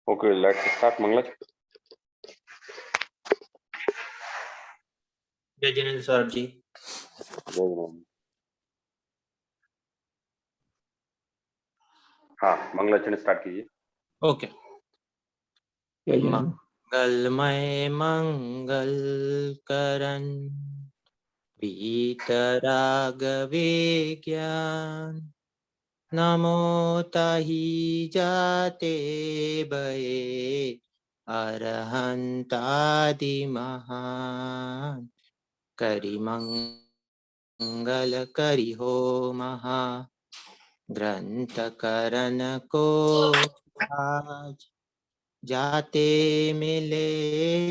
Okay, let's start. Manglaj. जय जिनेंद्र सौरभ जी। हाँ, मंगलाचरण स्टार्ट कीजिए। ओके। मंगलमय मंगल करण वीतराग विज्ञान नमो ताहि जाते भये अरहंतादि महान करि मंगल करि हो महा ग्रंथ करण को आज जाते मिले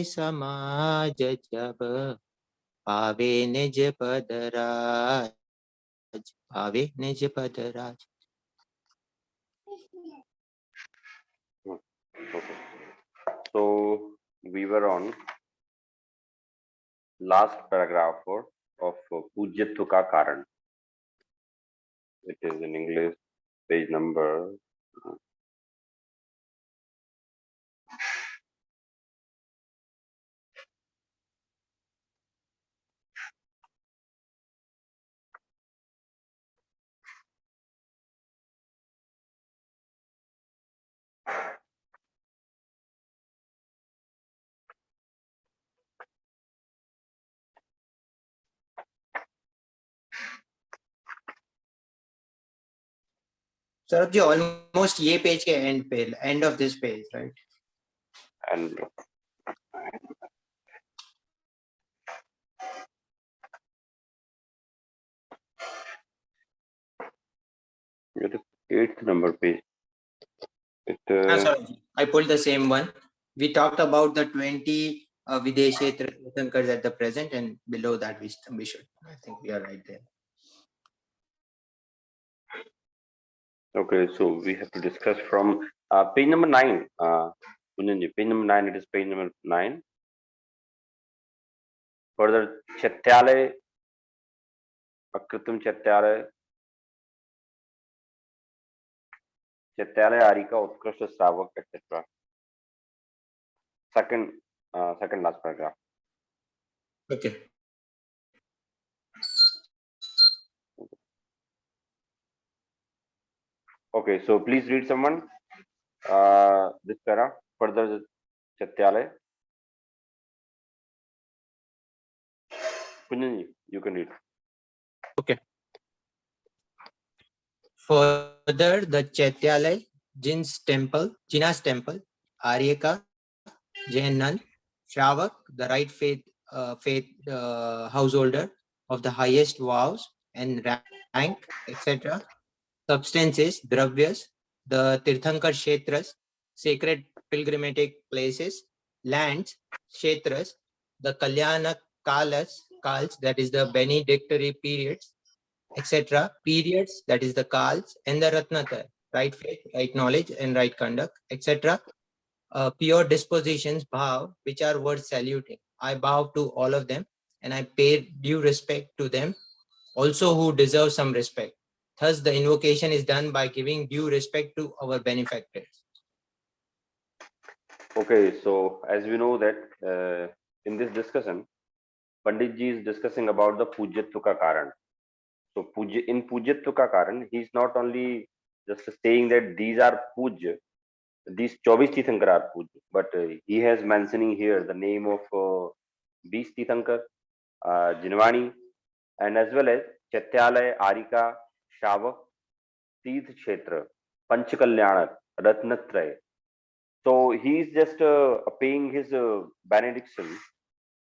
समाज जब पावे निज पद राज पावे निज पद राज। Okay. So we were on last paragraph of Pujyatva ka Karan. It is in English, page number. Saurabh ji almost ये पेज के एंड पे, end of this page, right? And it is 8th number page. Sorry, I pulled the same one. We talked about the 20 Videshi Tirthankars at the present, and below that we should. I think we are right there. Okay, so we have to discuss from page number 9. Page number 9. It is page number 9. Further, Chatyalay, Akritam Chatyalay, Chatyalay Arika, Utkrishta Shravak, etc. Second last paragraph. Okay. Okay, so please read someone this para. Further, Chatyalay. Kunjanji, you can read. Okay. Further, the Chaityalay, Jina's temple, Aryaka, Jain nun, Shravak, the right faith householder of the highest vows and rank, etc. Substances, dravyas, the Tirthankar Kshetras, sacred pilgrimage places, lands, Kshetras, the Kalyana Kals, that is the benedictory periods, etc. Periods, that is the Kals, and the Ratnatar, right faith, right knowledge, and right conduct, etc. Pure dispositions, bhav, which are worth saluting. I bow to all of them, and I pay due respect to them, also who deserve some respect. Thus, the invocation is done by giving due respect to our benefactors. Okay, so as we know that in this discussion, Pandit ji is discussing about the Pujyatva ka Karan. So in Pujyatva ka Karan, he is not only just saying that these are Pujya, these 24 Tirthankar are Pujya, but he has mentioning here the name of 20 Tirthankar, Jinwani, and as well as Chatyalay, Arika, Shavak, Tirth Kshetra, Panchakalyanar, Ratnatraya. So he is just paying his benediction,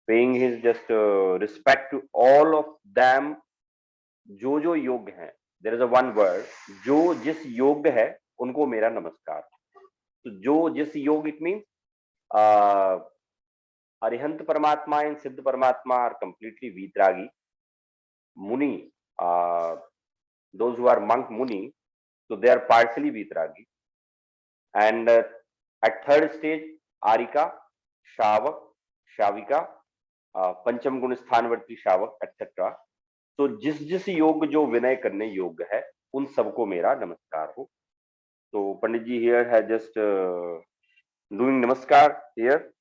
paying his just respect to all of them जो योग्य हैं. There is a one word, जो जिस योग्य है उनको मेरा नमस्कार. तो जो जिस योग्य, it means Arihant Paramatma and Siddha Paramatma are completely Vitragi. Muni, those who are monk Muni, so they are partially Vitragi. And at third stage, Arika, Shavak, Shavika, पंचम गुण स्थानवर्ती शावक etc. तो जिस योग जो विनय करने योग्य है उन सबको मेरा नमस्कार हो. तो पंडित जी here has just doing namaskar here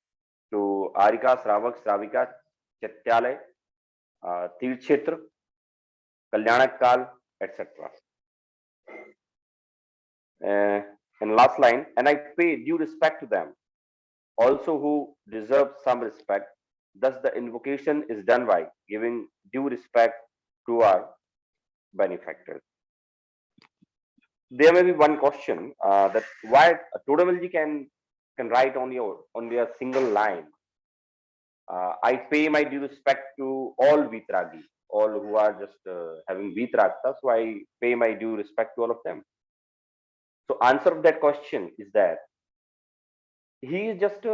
to Arika, Sravak, Sravika, Chatyalay, Tirth Kshetra, Kalyanak Kal, etc. And last line, and I pay due respect to them, also who deserve some respect. Thus, the invocation is done by giving due respect to our benefactors. There may be one question that why Todamalji can write only a single line. I pay my due respect to all Vitragi, all who are just having Vitragta. So I pay my due respect to all of them. So answer of that question is that he is just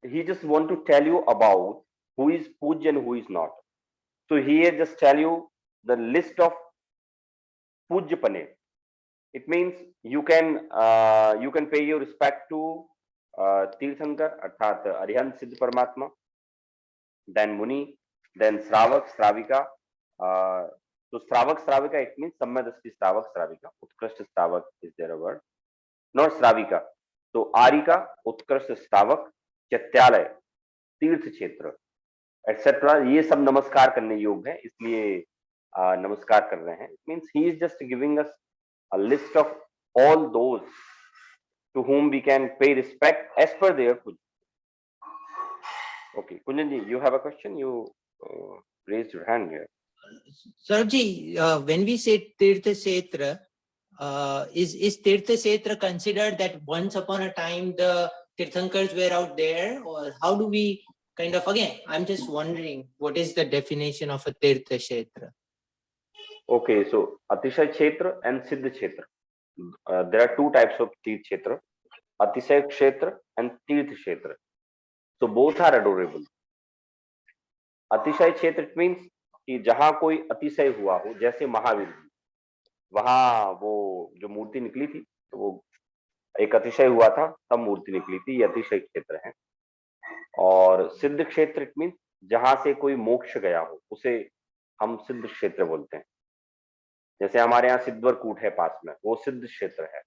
he just want to tell you about who is Puj and who is not. So here just tell you the list of Pujapane. It means you can pay your respect to Tirthankar, अर्थात अरिहंत सिद्ध परमात्मा, then Muni, then Sravak, Sravika. So Sravak, Sravika, it means Sammadasti Sravak, Sravika. Utkrashta Sravak is there a word, not Sravika. So Arika, Utkrashta Sravak, Chatyalay, तीर्थ क्षेत्र etcetera, ये सब नमस्कार करने योग्य है, इसलिए नमस्कार कर रहे हैं. It means he is just giving us a list of all those to whom we can pay respect as per their puja. Okay, Kunjanji, you have a question? You raised your hand here. Sarabji, when we say Tirtha Kshetra, is Tirtha Kshetra considered that once upon a time the Tirthankars were out there, or how do we kind of, again, I'm just wondering, what is the definition of a Tirtha Kshetra? Okay, so Atishay Kshetra and Siddha Kshetra. There are two types of Tirth Kshetra, Atishay Kshetra and Tirth Kshetra. So both are adorable. अतिशय क्षेत्र means कि जहां कोई अतिशय हुआ हो, जैसे महावीर जी, वहां वो जो मूर्ति निकली थी तो वो एक अतिशय हुआ था, तब मूर्ति निकली थी, ये अतिशय क्षेत्र है. और सिद्ध क्षेत्र मीन्स जहां से कोई मोक्ष गया हो, उसे हम सिद्ध क्षेत्र बोलते हैं. जैसे हमारे यहाँ सिद्धवरकूट है पास में, वो सिद्ध क्षेत्र है.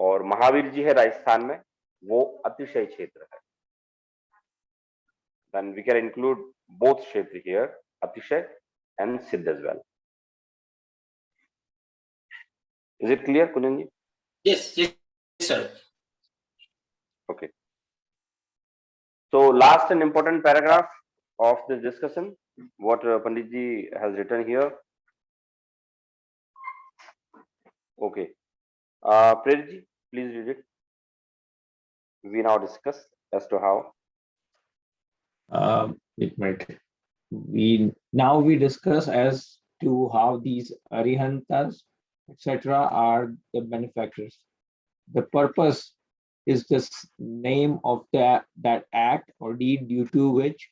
और महावीर जी है राजस्थान में, वो अतिशय क्षेत्र है. Then we can include both kshetra here, Atishay and Siddh as well. Is it clear, Kunjanji? Yes, sir. Okay. So last and important paragraph of this discussion, what Panditji has written here. Okay. Preetji, please read it. We now discuss as to how. It might. We discuss as to how these Arihantas, etc., are the benefactors. The purpose is the name of that act or deed due to which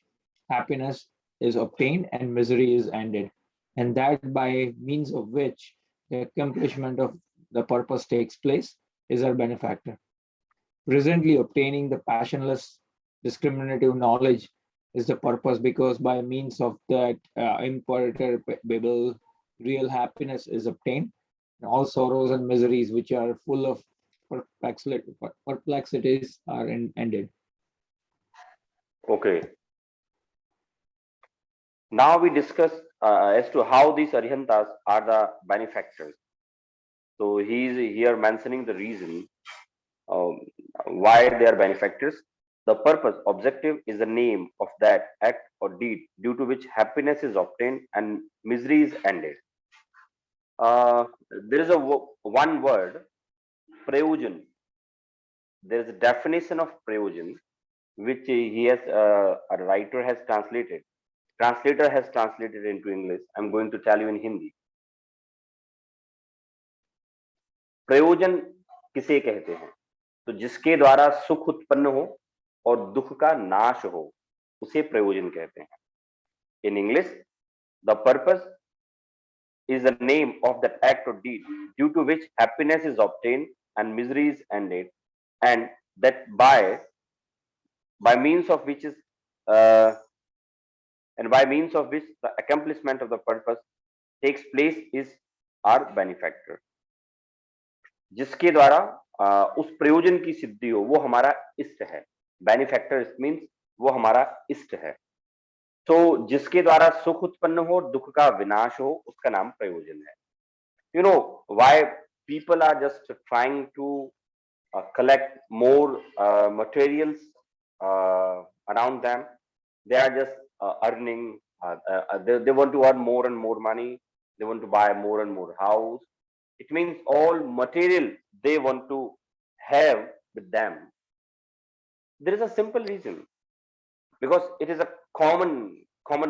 happiness is obtained and misery is ended, and that by means of which the accomplishment of the purpose takes place is our benefactor. Presently, obtaining the passionless discriminative knowledge is the purpose, because by means of that imperturbable real happiness is obtained, and all sorrows and miseries which are full of perplexities are ended. Okay. Now we discuss as to how these Arihantas are the benefactors. So he is here mentioning the reason why they are benefactors. The purpose, objective, is the name of that act or deed due to which happiness is obtained and misery is ended. There is one word, prayojan. There is a definition of prayojan, which he has a writer has translated. Translator has translated into English. I'm going to tell you in Hindi. प्रयोजन किसे कहते हैं? तो जिसके द्वारा सुख उत्पन्न हो और दुख का नाश हो, उसे प्रयोजन कहते हैं. In English, the purpose is the name of that act or deed due to which happiness is obtained and misery is ended, and that by means of which is and by means of which the accomplishment of the purpose takes place is our benefactor. जिसके द्वारा उस प्रयोजन की सिद्धि हो, वो हमारा इष्ट है। बेनिफैक्टर मीन्स वो हमारा इष्ट है। तो जिसके द्वारा सुख उत्पन्न हो, दुख का विनाश हो, उसका नाम प्रयोजन है। You know why people are just trying to collect more materials around them. They are just earning. They want to earn more and more money. They want to buy more and more house. It means all material they want to have with them. There is a simple reason, because it is a common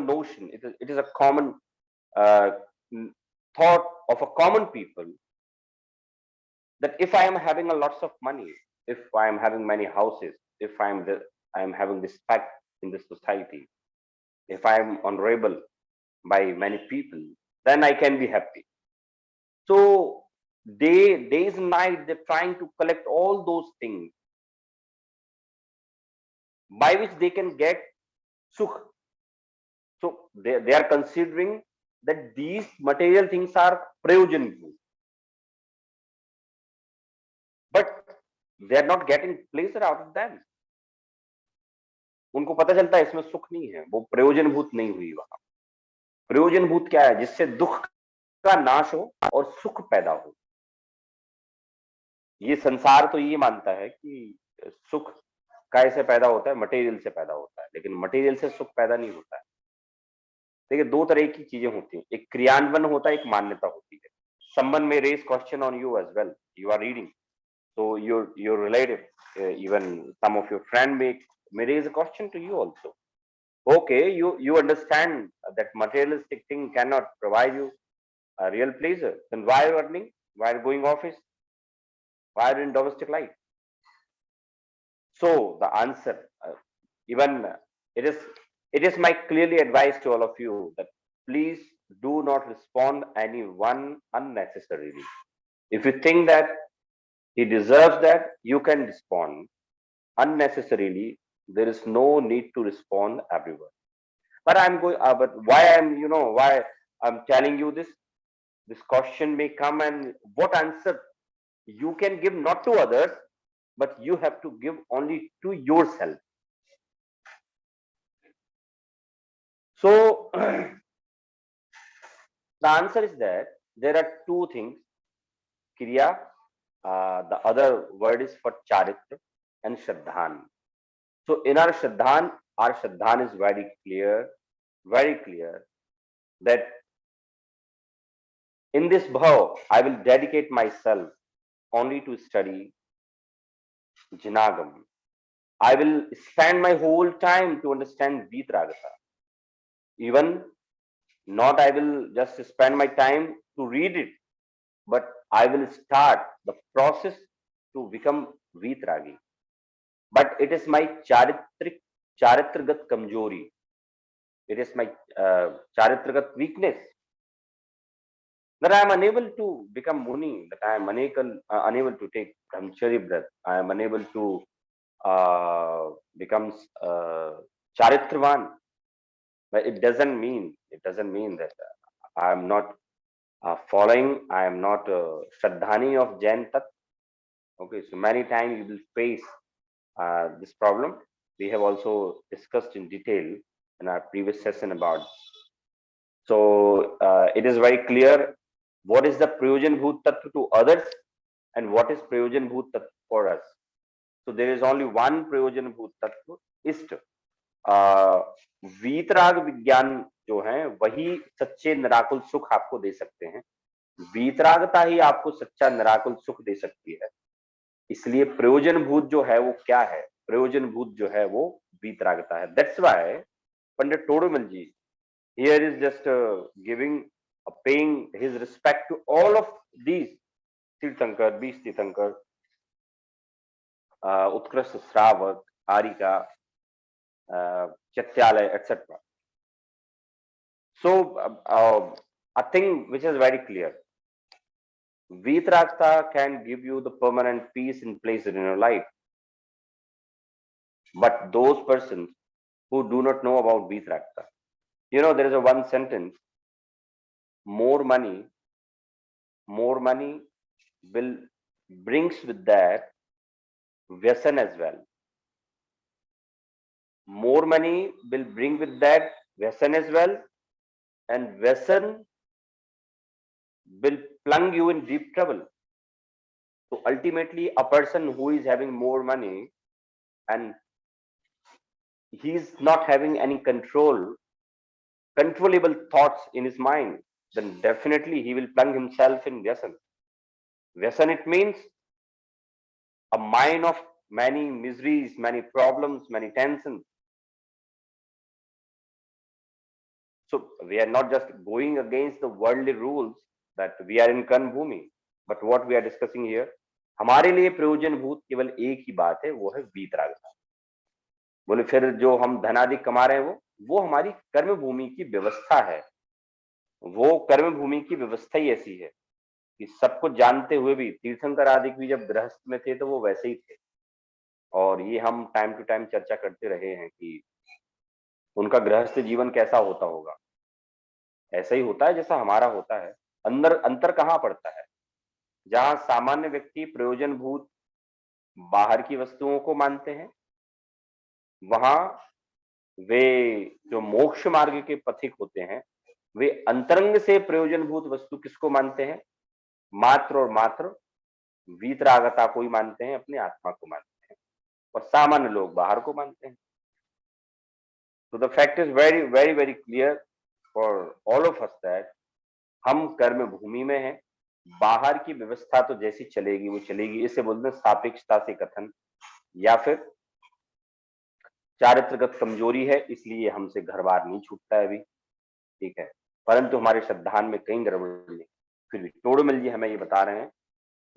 notion. It is a common uh, thought of a common people, that if I am having a lots of money, if I am having many houses, if I am having respect in the society, if I am honorable by many people, then I can be happy. So days and night they're trying to collect all those things by which they can get sukh. So they are considering that these material things are prayojan, but they are not getting pleasure out of them. उनको पता चलता है इसमें सुख नहीं है, वो प्रयोजनभूत नहीं हुई वहां। प्रयोजनभूत क्या है? जिससे दुख का नाश हो और सुख पैदा हो। ये संसार तो ये मानता है कि सुख कैसे पैदा होता है? मटेरियल से पैदा होता है, लेकिन मटेरियल से सुख पैदा नहीं होता है। देखिए, दो तरह की चीजें होती हैं, एक क्रियान्वयन होता है, एक मान्यता होती है। Someone may raise question on you as well. You are reading, so your relative, even some of your friend may raise a question to you also. Okay, you understand that materialistic thing cannot provide you a real pleasure. Then why are you earning? Why are you going office? Why are you in domestic life? So the answer, even it is my clearly advice to all of you that please do not respond anyone unnecessarily. If you think that he deserves that, you can respond. Unnecessarily, there is no need to respond everyone. But but why why I'm telling you this? This question may come, and what answer you can give not to others, but you have to give only to yourself. So the answer is that there are two things: kriya, the other word is for charitra, and shraddhan. So in our shraddhan is very clear that in this bhav, I will dedicate myself only to study Janagam. I will spend my whole time to understand Vitragata. Even not I will just spend my time to read it, but I will start the process to become Vitragi. But it is my charitragat kamjori. It is my charitragat weakness that I am unable to become Muni, that I am unable to take Brahmachari breath. I am unable to become Charitravan. But it doesn't mean that I am not following, I am not Shraddhani of Jain Tat. Okay, so many times you will face this problem. We have also discussed in detail in our previous session about. So it is very clear what is the Prayojan Bhut Tattva to others and what is Prayojan Bhut Tattva for us. So there is only one Prayojan Bhut Tattva, Ishta. वीतराग विज्ञान जो है वही सच्चे निराकुल सुख आपको दे सकते हैं। वीतरागता ही आपको सच्चा निराकुल सुख दे सकती है। इसलिए प्रयोजन भूत जो है वो क्या है? प्रयोजन भूत जो है वो वीतरागता है। That's why Pandit Todarmal ji here is just paying his respect to all of these Tirthankar, Beast Tirthankar, Utkarsh Sravak, Arika, Chatyalay, etc. So a thing which is very clear, Vitragta can give you the permanent peace and pleasure in your life. But those persons who do not know about Vitragta, there is a one sentence: more money will brings with that व्यसन as well. More money will bring with that व्यसन as well, and व्यसन will plunge you in deep trouble. So ultimately, a person who is having more money and he is not having any controllable thoughts in his mind, then definitely he will plunge himself in व्यसन. व्यसन, it means a mind of many miseries, many problems, many tensions. So we are not just going against the worldly rules that we are in कर्म भूमि, but what we are discussing here, हमारे लिए प्रयोजनभूत केवल एक ही बात है, वो है वीतरागता. बोले फिर जो हम धनादि कमा रहे हैं वो हमारी कर्म भूमि की व्यवस्था है. वो कर्म भूमि की व्यवस्था ही ऐसी है कि सब कुछ जानते हुए भी तीर्थंकर आदि भी जब गृहस्थ में थे तो वो वैसे ही थे. और ये हम टाइम टू टाइम चर्चा करते रहे हैं कि उनका गृहस्थ जीवन कैसा होता होगा. ऐसा ही होता है जैसा हमारा होता है. अंतर कहाँ पड़ता है? जहां सामान्य व्यक्ति प्रयोजनभूत बाहर की वस्तुओं को मानते हैं, वहां वे जो मोक्ष मार्ग के पथिक होते हैं, वे अंतरंग से प्रयोजनभूत वस्तु किसको मानते हैं? मात्र और मात्र वीतरागता को ही मानते हैं, अपनी आत्मा को मानते हैं. और सामान्य लोग बाहर को मानते हैं. तो the fact is very very very clear for all of us that हम कर्म भूमि में हैं. बाहर की व्यवस्था तो जैसी चलेगी वो चलेगी. इसे बोलते हैं सापेक्षता से कथन, या फिर चारित्रगत कमजोरी है इसलिए हमसे घर बार नहीं छूटता है अभी, ठीक है, परंतु हमारे श्रद्धान में कहीं गड़बड़ नहीं. फिर भी टोडरमल जी हमें ये बता रहे हैं.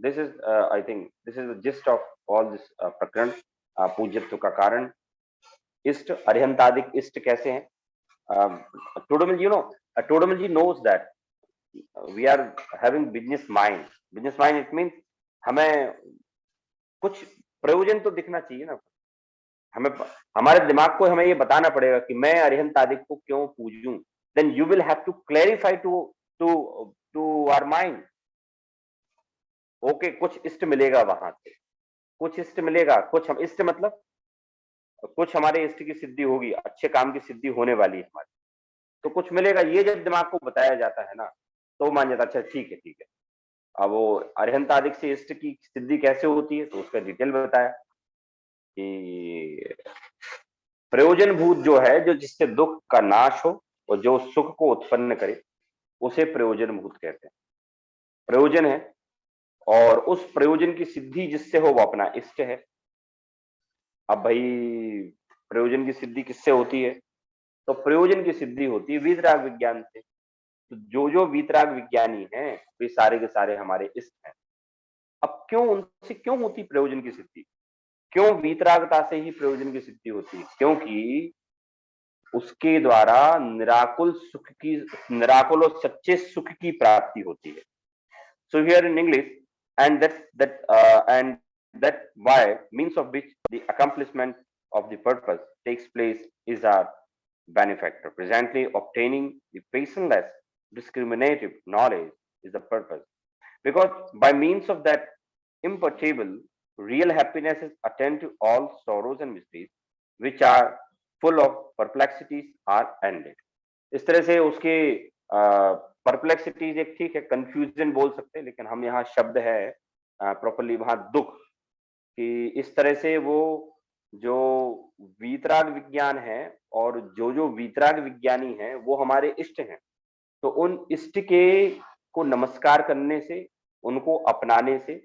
This is I think this is the gist of all this प्रकरण. पूज्यत्व का कारण, इष्ट, अरिहंतादिक इष्ट कैसे हैं? टोडरमल जी, टोडरमल जी knows that we are having business mind. Business mind, it means हमें कुछ प्रयोजन तो दिखना चाहिए ना. हमें हमारे दिमाग को हमें ये बताना पड़ेगा कि मैं अरिहंतादिक को क्यों पूजूं. Then you will have to clarify to our mind. Okay, कुछ इष्ट मिलेगा वहां से, कुछ इष्ट मिलेगा, कुछ हम इष्ट मतलब कुछ हमारे इष्ट की सिद्धि होगी, अच्छे काम की सिद्धि होने वाली है हमारी, तो कुछ मिलेगा. ये जब दिमाग को बताया जाता है ना तो मान जाता अच्छा ठीक है ठीक है. अब वो अरिहंतादिक से इष्ट की सिद्धि कैसे होती है तो उसका डिटेल बताया कि प्रयोजनभूत जो है, जो जिससे दुख का नाश हो और जो सुख को उत्पन्न करे, उसे प्रयोजनभूत कहते हैं. प्रयोजन है और उस प्रयोजन की सिद्धि जिससे हो वो अपना इष्ट है. अब भाई प्रयोजन की सिद्धि किससे होती है? तो प्रयोजन की सिद्धि होती है वीतराग विज्ञान से. तो जो वीतराग विज्ञानी हैं वे सारे के सारे हमारे इष्ट हैं. अब क्यों उनसे क्यों होती प्रयोजन की सिद्धि? क्यों वीतरागता से ही प्रयोजन की सिद्धि होती है? क्योंकि उसके द्वारा निराकुल और सच्चे सुख की प्राप्ति होती है. So here in English, and that why means of which the accomplishment of the purpose takes place is our benefactor. Presently obtaining the passionless, discriminative knowledge is the purpose, because by means of that imperturbable real happiness is attend to all sorrows and miseries which are full of perplexities are ended. इस तरह से उसके परप्लेक्सिटीज एक ठीक है, confusion बोल सकते हैं, लेकिन हम यहाँ शब्द है प्रॉपरली वहां दुख, कि इस तरह से वो जो वीतराग विज्ञान है और जो वीतराग विज्ञानी हैं वो हमारे इष्ट हैं. तो उन इष्ट के को नमस्कार करने से, उनको अपनाने से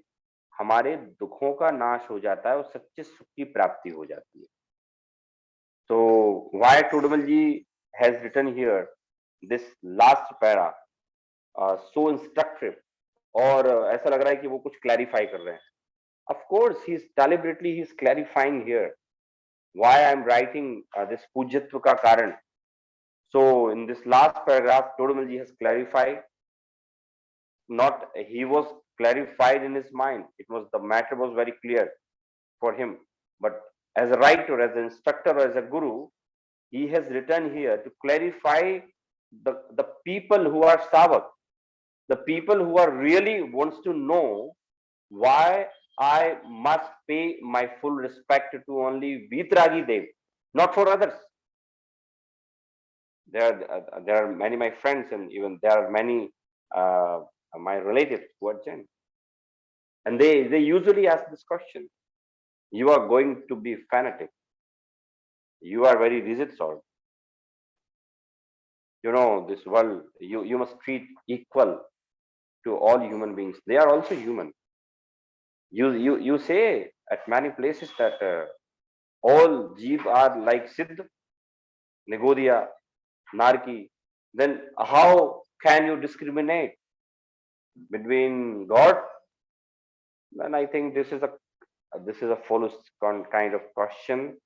हमारे दुखों का नाश हो जाता है और सच्चे सुख की प्राप्ति हो जाती है. तो why Todarmal ji has written here this last para so instructive, और ऐसा लग रहा है कि वो कुछ क्लैरिफाई कर रहे हैं. Of course he is deliberately he is clarifying here why I am writing this पूज्यत्व का कारण. So in this last paragraph Todarmal ji has clarified, not he was clarified in his mind, it was the matter was very clear for him, but as a writer, as an instructor, or as a guru, he has written here to clarify the people who are savak, the people who are really wants to know why I must pay my full respect to only Vitragi Dev, not for others? There are many my friends, and even there are many uh, my relatives who are Jain, and they usually ask this question. You are going to be fanatic. You are very rigid soul. You know this world. You must treat equal to all human beings. They are also human. You say at many places that all jeev are like Siddh, Nigodia, Narki. Then how can you discriminate between God? Then I think this is a foolish kind of question,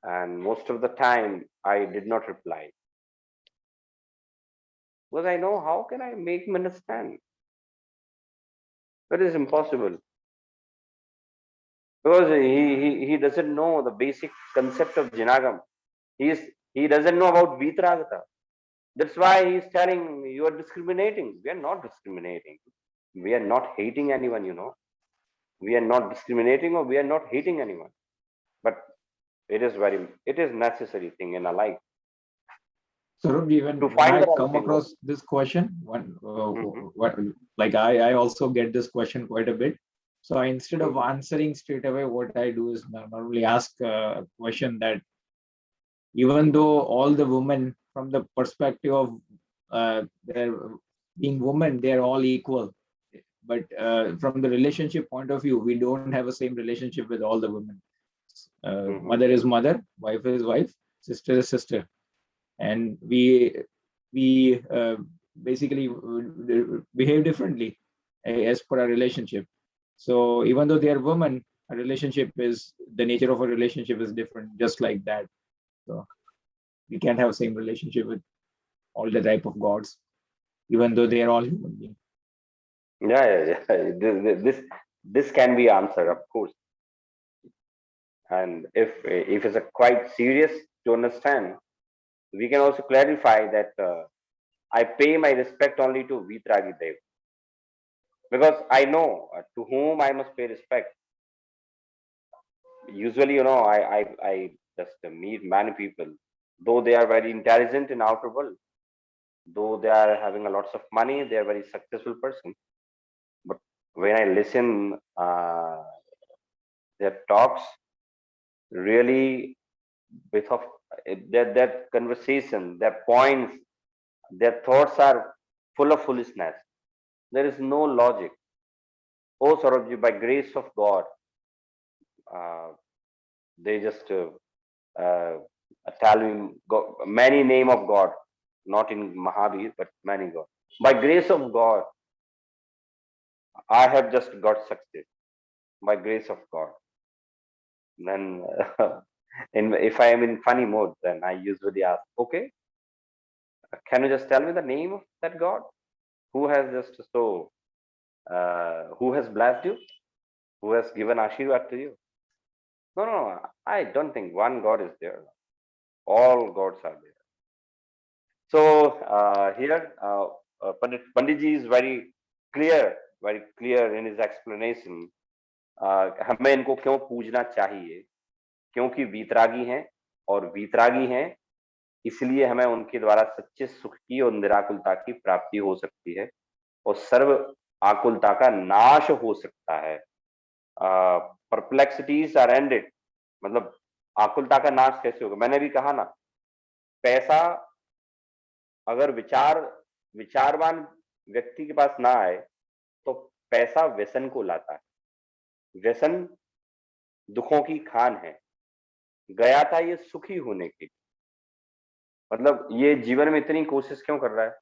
and most of the time I did not reply because I know how can I make him understand? That is impossible because he doesn't know the basic concept of Jinagam. He doesn't know about Vitragata. That's why he's telling you are discriminating. We are not discriminating. We are not hating anyone, you know. We are not discriminating or we are not hating anyone. But it is necessary thing in our life Saurabh, to when find I the right come thing. across this question, Mhm. like I also get this question quite a bit. So instead of Mhm. answering straight away, what I do is normally ask a question that even though all the women, from the perspective of their being women, they are all equal. But from the relationship point of view, we don't have a same relationship with all the women. Mhm. Mother is mother, wife is wife, sister is sister, and we basically behave differently as per our relationship. So even though they are women, a relationship is the nature of a relationship is different, just like that. So we can't have same relationship with all the type of gods, even though they are all human beings. Yeah. This can be answered, of course. And if it's a quite serious to understand, we can also clarify that I pay my respect only to Vitragi Dev because I know to whom I must pay respect. Usually, you know, I just meet many people, though they are very intelligent in outer world, though they are having a lots of money, they are very successful person. But when I listen their talks, really with of that conversation, their points, their thoughts are full of foolishness. There is no logic. Oh, Saurabhji, by grace of God, uh, they just uh, tell me many name of God, not in Mahavir, but many God. By grace of God, I have just got success. By grace of God. Then, if I am in funny mode, then I usually ask, okay, can you just tell me the name of that God who has just who has blessed you, who has given Ashirwad to you? No, no, I don't think one God is there. All gods are there. So here, Panditji is very clear in his explanation. हमें इनको क्यों पूजना चाहिए? क्योंकि वीतरागी हैं और वीतरागी हैं इसलिए हमें उनके द्वारा सच्चे सुख की और निराकुलता की प्राप्ति हो सकती है और सर्व आकुलता का नाश हो सकता है. परप्लेक्सिटीज आर एंडेड. मतलब आकुलता का नाश कैसे होगा? मैंने भी कहा ना, पैसा अगर विचारवान व्यक्ति के पास ना आए तो पैसा व्यसन को लाता है. व्यसन दुखों की खान है. गया था ये सुखी होने के लिए. मतलब ये जीवन में इतनी कोशिश क्यों कर रहा है?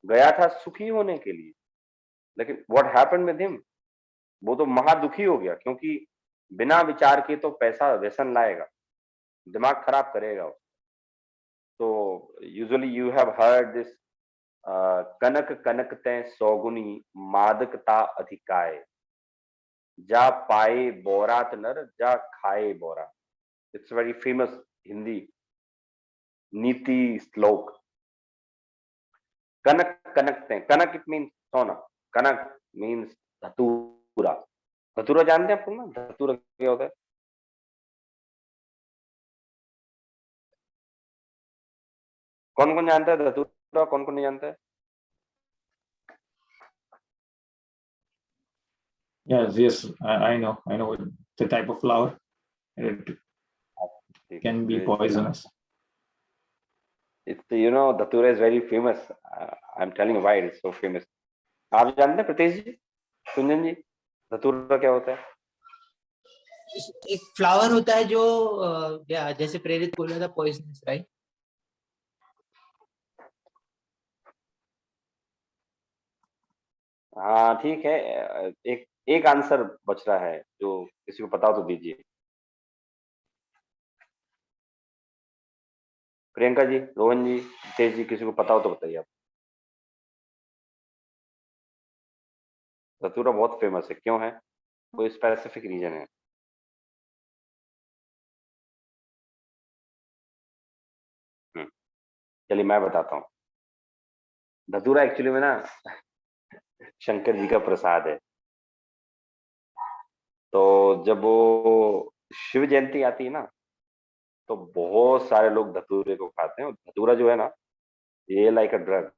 गया था सुखी होने के लिए, लेकिन व्हाट हैपेंड विद हिम? वो तो महा दुखी हो गया क्योंकि बिना विचार के तो पैसा व्यसन लाएगा, दिमाग खराब करेगा. तो usually you have heard this, कनक कनक तै सौगुनी मादकता अधिकाय, जा पाए बोरात नर जा खाए बोरा. इट्स वेरी फेमस हिंदी नीति श्लोक. कनक कनक तै, कनक इट मीन्स सोना, कनक मीन्स धतू, धतूरा। धतूरा जानते हैं आप लोग ना, धतूरा क्या होता है? कौन कौन जानता है धतूरा, कौन कौन नहीं जानता है? Yes, I know the type of flower. It ठीक can be है, poisonous. it's धतूरा is very famous. I'm telling you why it is so famous. आप जानते हैं प्रतेश जी, कुंजन जी, धतूरा क्या होता है? एक फ्लावर होता है जो जैसे प्रेरित बोल रहा था, पॉइजनस, राइट? हाँ ठीक है, एक एक आंसर बच रहा है, जो किसी को पता हो तो दीजिए। प्रियंका जी, रोहन जी, तेज जी, किसी को पता हो तो बताइए आप। धतूरा बहुत फेमस है, क्यों है? कोई स्पेसिफिक रीजन है? चलिए मैं बताता हूँ। धतूरा एक्चुअली में ना शंकर जी का प्रसाद है। तो जब वो शिव जयंती आती है ना, तो बहुत सारे लोग धतूरे को खाते हैं। और धतूरा जो है ना, ये लाइक अ ड्रग,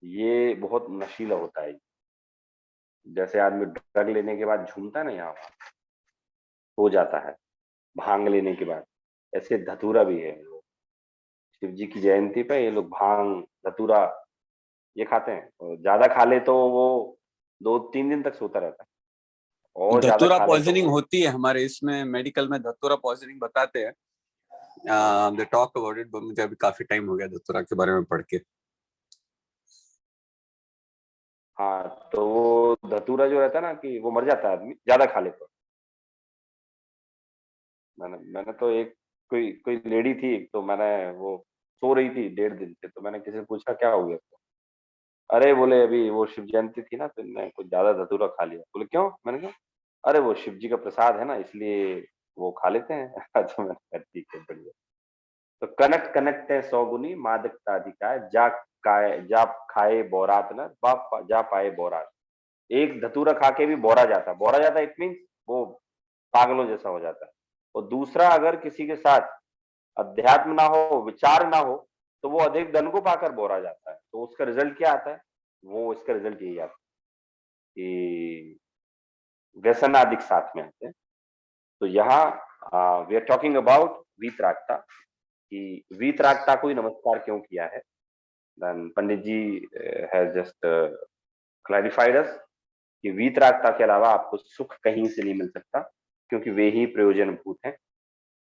ये बहुत नशीला होता है। जैसे आदमी ड्रग लेने के बाद झूमता है ना, यहाँ वहाँ हो जाता है भांग लेने के बाद, ऐसे धतूरा भी है। शिव जी की जयंती पे ये लोग भांग धतूरा ये खाते हैं, और ज्यादा खा ले तो वो 2-3 दिन तक सोता रहता है, और ज्यादा धतूरा खा ले तो पॉइजनिंग होती है हमारे इसमें मेडिकल में, धतूरा पॉइजनिंग बताते हैं। दे टॉक अबाउट इट, मुझे अभी काफी टाइम हो गया धतूरा के बारे में पढ़ के। हाँ, तो वो धतूरा जो रहता है ना, कि वो मर जाता है आदमी ज्यादा खा ले तो। मैंने तो एक कोई कोई लेडी थी, तो मैंने वो सो रही थी 1.5 दिन से, तो मैंने किसी से पूछा क्या हो गया तो? अरे बोले अभी वो शिव जयंती थी ना, तो इनने कुछ ज्यादा धतूरा खा लिया। बोले क्यों? मैंने कहा अरे वो शिव जी का प्रसाद है ना, इसलिए वो खा लेते हैं। तो मैंने कहा ठीक है, बढ़िया। तो कनक कनक ते 100 गुनी मादकता अधिकाय, जा खाए बोरात न बाप जा पाए बोरात। एक धतूरा खा के भी बोरा जाता इट मीन्स वो पागलों जैसा हो जाता है। और दूसरा, अगर किसी के साथ अध्यात्म ना हो, विचार ना हो, तो वो अधिक धन को पाकर बोरा जाता है। तो उसका रिजल्ट क्या आता है? वो इसका रिजल्ट यही आता है कि व्यसनाधिक साथ में आते हैं। तो यहाँ वी आर टॉकिंग अबाउट वीतरागता, कि वीतरागता को ही नमस्कार क्यों किया है। Then Pandit ji has just clarified us कि वीतरागता के अलावा आपको सुख कहीं से नहीं मिल सकता, क्योंकि वे ही प्रयोजनभूत हैं,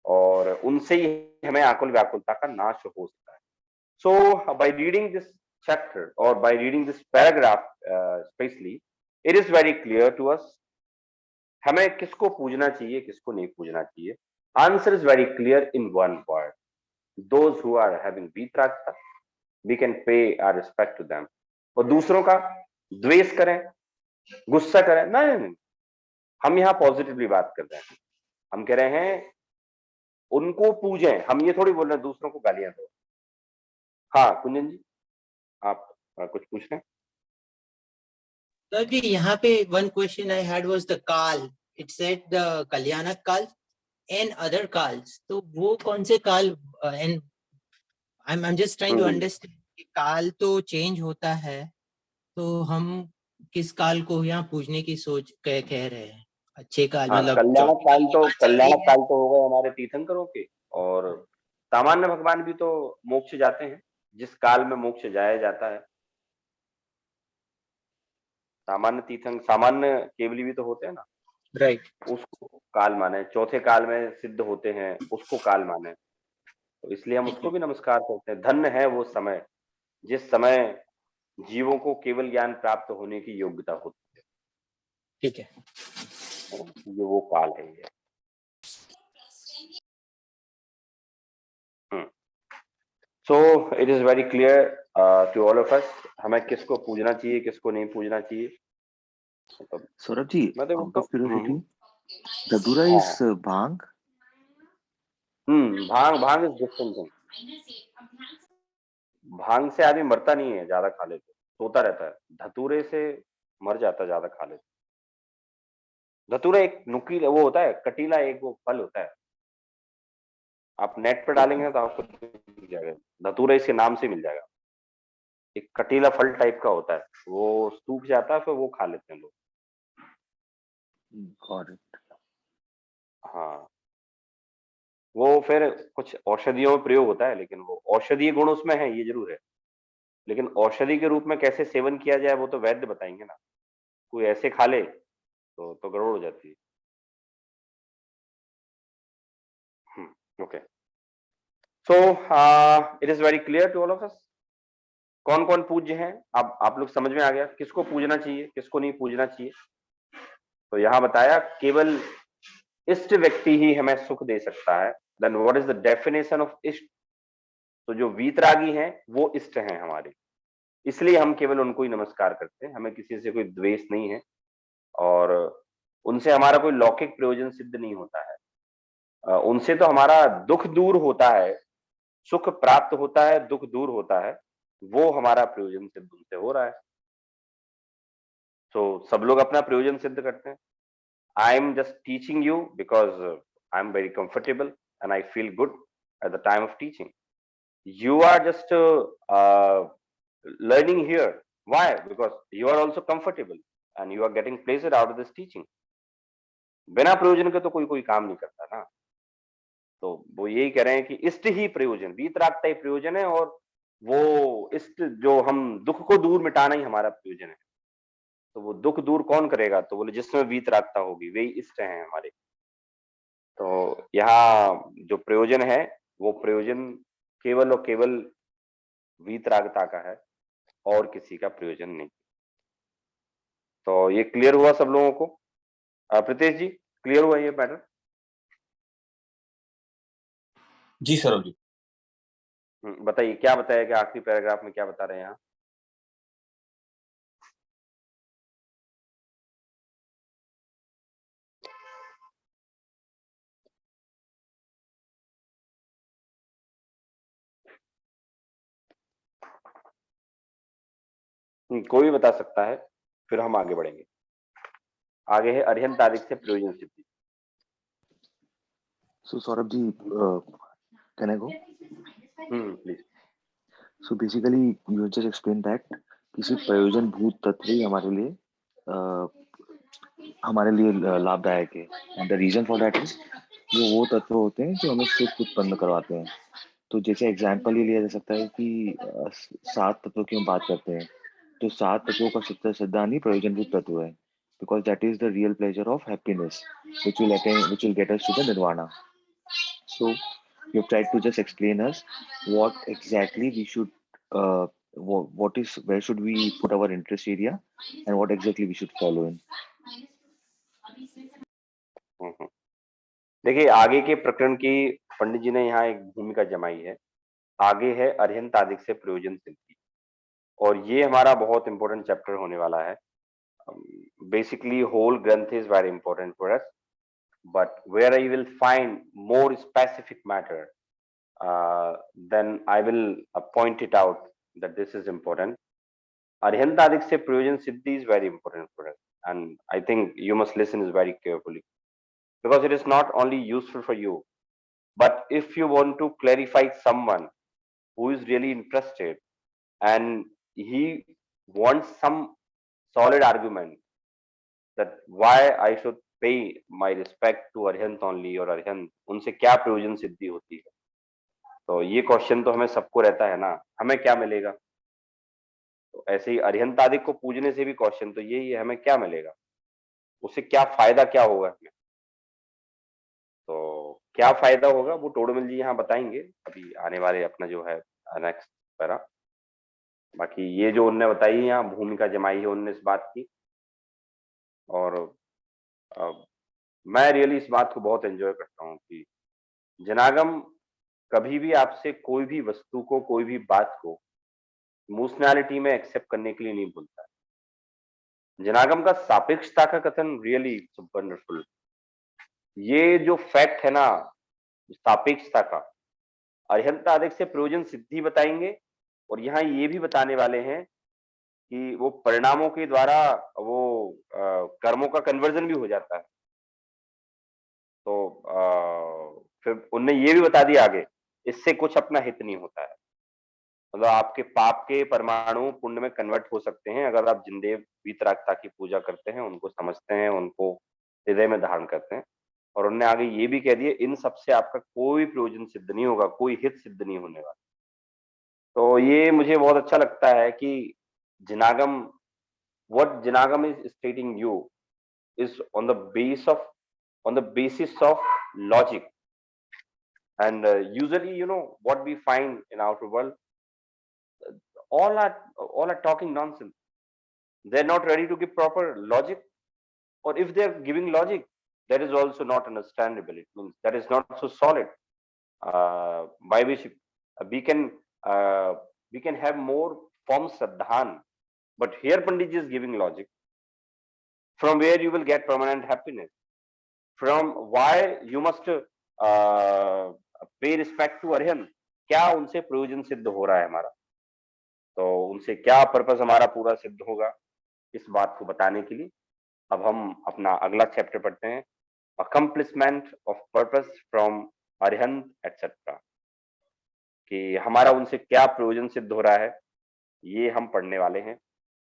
और उनसे ही हमें आकुल व्याकुलता का नाश हो सकता है। So by reading this chapter और by reading this paragraph specially, it is very clear to us हमें किसको पूजना चाहिए, किसको नहीं पूजना चाहिए। Answer is very clear in one word, those who are having वीतरागता, we can pay our respect to them. और दूसरों का द्वेष करें, गुस्सा करें, नहीं नहीं, हम यहाँ पॉजिटिवली बात कर रहे हैं। हम कह रहे हैं उनको पूजें, हम ये थोड़ी बोल रहे हैं दूसरों को गालियां दो। हाँ कुंजन जी, आप कुछ पूछ रहे हैं? सर जी, यहाँ पे one question I had was the काल. It said the कल्याणक काल and other काल्स. तो वो कौन से काल? And I'm just trying to understand कि काल तो चेंज होता है, तो हम किस काल को यहाँ पूजने की सोच कह रहे हैं? अच्छे काल हाँ, मतलब कल्याणक काल ये तो बात चल रही है। हो गए हमारे तीर्थंकरों के, और सामान्य भगवान भी तो मोक्ष जाते हैं, जिस काल में मोक्ष जाया जाता है। सामान्य तीर्थंकर, सामान्य केवली भी तो होते हैं ना, राइट। उसको काल माने। चौथे काल में सिद्ध होते हैं, उसको काल माने। तो इसलिए हम उसको भी नमस्कार करते हैं। धन्य है वो समय, जिस समय जीवों को केवल ज्ञान प्राप्त होने की योग्यता होती ठीक है। है ना? ये वो काल है ये। So it is very clear to all of us, हमें किसको पूजना चाहिए, किसको नहीं पूजना चाहिए। सौरभ जी, मैं तो out of curiosity, hmm, Dadura हाँ, is bhang. Bhang is different thing. Bhang से आदमी मरता नहीं है ज्यादा खा ले तो, सोता रहता है। धतूरे से मर जाता है ज्यादा खा ले तो। धतूरा एक नुकीला वो होता है, कटीला एक वो फल होता है, आप नेट पे डालेंगे तो आपको मिल जाएगा, धतूरा इसके नाम से मिल जाएगा। एक कटीला फल टाइप का होता है, वो सूख जाता है फिर वो खा लेते हैं लोग। Got it. हाँ, वो फिर कुछ औषधियों में प्रयोग होता है, लेकिन वो औषधीय गुण उसमें है, ये जरूर है, लेकिन औषधि के रूप में कैसे सेवन किया जाए वो तो वैद्य बताएंगे ना। कोई ऐसे खा ले तो गड़बड़ हो जाती है। Okay, so it is very clear to all of us कौन कौन पूज्य हैं। अब आप लोग समझ में आ गया किसको पूजना चाहिए किसको नहीं पूजना चाहिए। तो यहाँ बताया केवल इष्ट व्यक्ति ही हमें सुख दे सकता है। Then what is the definition of ishta? तो जो वीतरागी हैं वो इष्ट हैं हमारे, इसलिए हम केवल उनको ही नमस्कार करते हैं, हमें किसी से कोई द्वेष नहीं है और उनसे हमारा कोई लौकिक प्रयोजन सिद्ध नहीं होता है। उनसे तो हमारा दुख दूर होता है, सुख प्राप्त होता है, दुख दूर होता है, वो हमारा प्रयोजन सिद्ध उनसे हो रहा है। तो सब लोग अपना प्रयोजन सिद्ध करते हैं। I am just teaching you because I am very comfortable and I feel good at the time of teaching. You are just learning here. Why? Because you are also comfortable and you are getting pleasure out of this teaching. बिना प्रयोजन के तो कोई कोई काम नहीं करता ना। तो वो यही कह रहे हैं कि इष्ट ही प्रयोजन, वीतरागता ही प्रयोजन है और वो इष्ट जो हम दुख को दूर मिटाना ही हमारा प्रयोजन है। तो वो दुख दूर कौन करेगा? तो बोले जिसमें वीतरागता होगी वही इष्ट है हमारे। तो यहाँ जो प्रयोजन है वो प्रयोजन केवल और केवल वीतरागता का है और किसी का प्रयोजन नहीं। तो ये क्लियर हुआ सब लोगों को? प्रीतेश जी क्लियर हुआ ये मैटर? जी सौरभ जी। बताइए क्या बताया कि आखिरी पैराग्राफ में क्या बता रहे हैं यहाँ? कोई भी बता सकता है, फिर हम आगे बढ़ेंगे। आगे है अरिहंत आदिक से प्रयोजन सिद्धि। So Saurabh ji, can I go? Please. So basically, you just explained that किसी प्रयोजन भूत तत्व ही हमारे लिए लाभदायक है, and the reason for that is वो तत्व होते हैं जो हमें सुख उत्पन्न करवाते हैं। तो जैसे एग्जाम्पल ये लिया जा सकता है कि 7 तत्वों की हम बात करते हैं, तो 7 तत्वों का सिद्धांत ही प्रयोजनभूत तत्व है, because that is the real pleasure of happiness which will get us to the nirvana. So you've tried to just explain us what exactly we should where should we put our interest area and what exactly we should follow in. देखिए आगे के प्रकरण की पंडित जी ने यहाँ एक भूमिका जमाई है। आगे है अरिहंत आदिक से प्रयोजन सिद्धि और ये हमारा बहुत इंपॉर्टेंट चैप्टर होने वाला है। बेसिकली होल ग्रंथ is very important for us, but where I will find more specific matter, then I will point it out that this is important. Arihant Adik se Prayojan Siddhi is very important for us, and I think you must listen is very carefully because it is not only useful for you, but if you want to clarify someone who is really interested and he wants some solid argument that why I should pay my respect to Arihant only और अरिहंत उनसे क्या प्रयोजन सिद्धि होती है। तो ये question तो हमें सबको रहता है ना, हमें क्या मिलेगा? तो ऐसे ही अरिहंत आदि को पूजने से भी क्वेश्चन तो यही है, हमें क्या मिलेगा, उससे क्या फायदा क्या होगा हमें। तो क्या फायदा होगा वो टोडरमल जी यहाँ बताएंगे अभी आने वाले अपना जो है नेक्स्ट पैरा। बाकी ये जो उनने बताई यहाँ भूमिका जमाई है उनने इस बात की, और मैं रियली इस बात को बहुत एंजॉय करता हूँ कि जनागम कभी भी आपसे कोई भी वस्तु को कोई भी बात को इमोशनैलिटी में एक्सेप्ट करने के लिए नहीं बोलता है। जनागम का सापेक्षता का कथन रियली वंडरफुल। ये जो फैक्ट है ना सापेक्षता का, अरिहंत आदिक से प्रयोजन सिद्धि बताएंगे और यहाँ ये भी बताने वाले हैं कि वो परिणामों के द्वारा वो कर्मों का कन्वर्जन भी हो जाता है। फिर उनने ये भी बता दिया आगे, इससे कुछ अपना हित नहीं होता है। मतलब आपके पाप के परमाणु पुण्य में कन्वर्ट हो सकते हैं अगर आप जिनदेव वीतरागता की पूजा करते हैं, उनको समझते हैं, उनको हृदय में धारण करते हैं। और उन्होंने आगे ये भी कह दिया, इन सबसे आपका कोई प्रयोजन सिद्ध नहीं होगा, कोई हित सिद्ध नहीं होने वाला। तो ये मुझे बहुत अच्छा लगता है कि जिनागम, what Jinagam is stating you is on the basis of logic. And usually, you know, what we find in outer world, all are talking nonsense. They're not ready to give proper logic, or if they're giving logic, that is also not understandable. It means that is not so solid, by which we can uh, we can have more forms of dhan. But here Panditji is giving logic, from where you will get permanent happiness, from why you must pay respect to Arihant, क्या उनसे प्रयोजन सिद्ध हो रहा है हमारा, तो उनसे क्या पर्पस हमारा पूरा सिद्ध होगा, इस बात को बताने के लिए अब हम अपना अगला चैप्टर पढ़ते हैं, accomplishment of purpose from Arihant etcetera, कि हमारा उनसे क्या प्रयोजन सिद्ध हो रहा है, ये हम पढ़ने वाले हैं।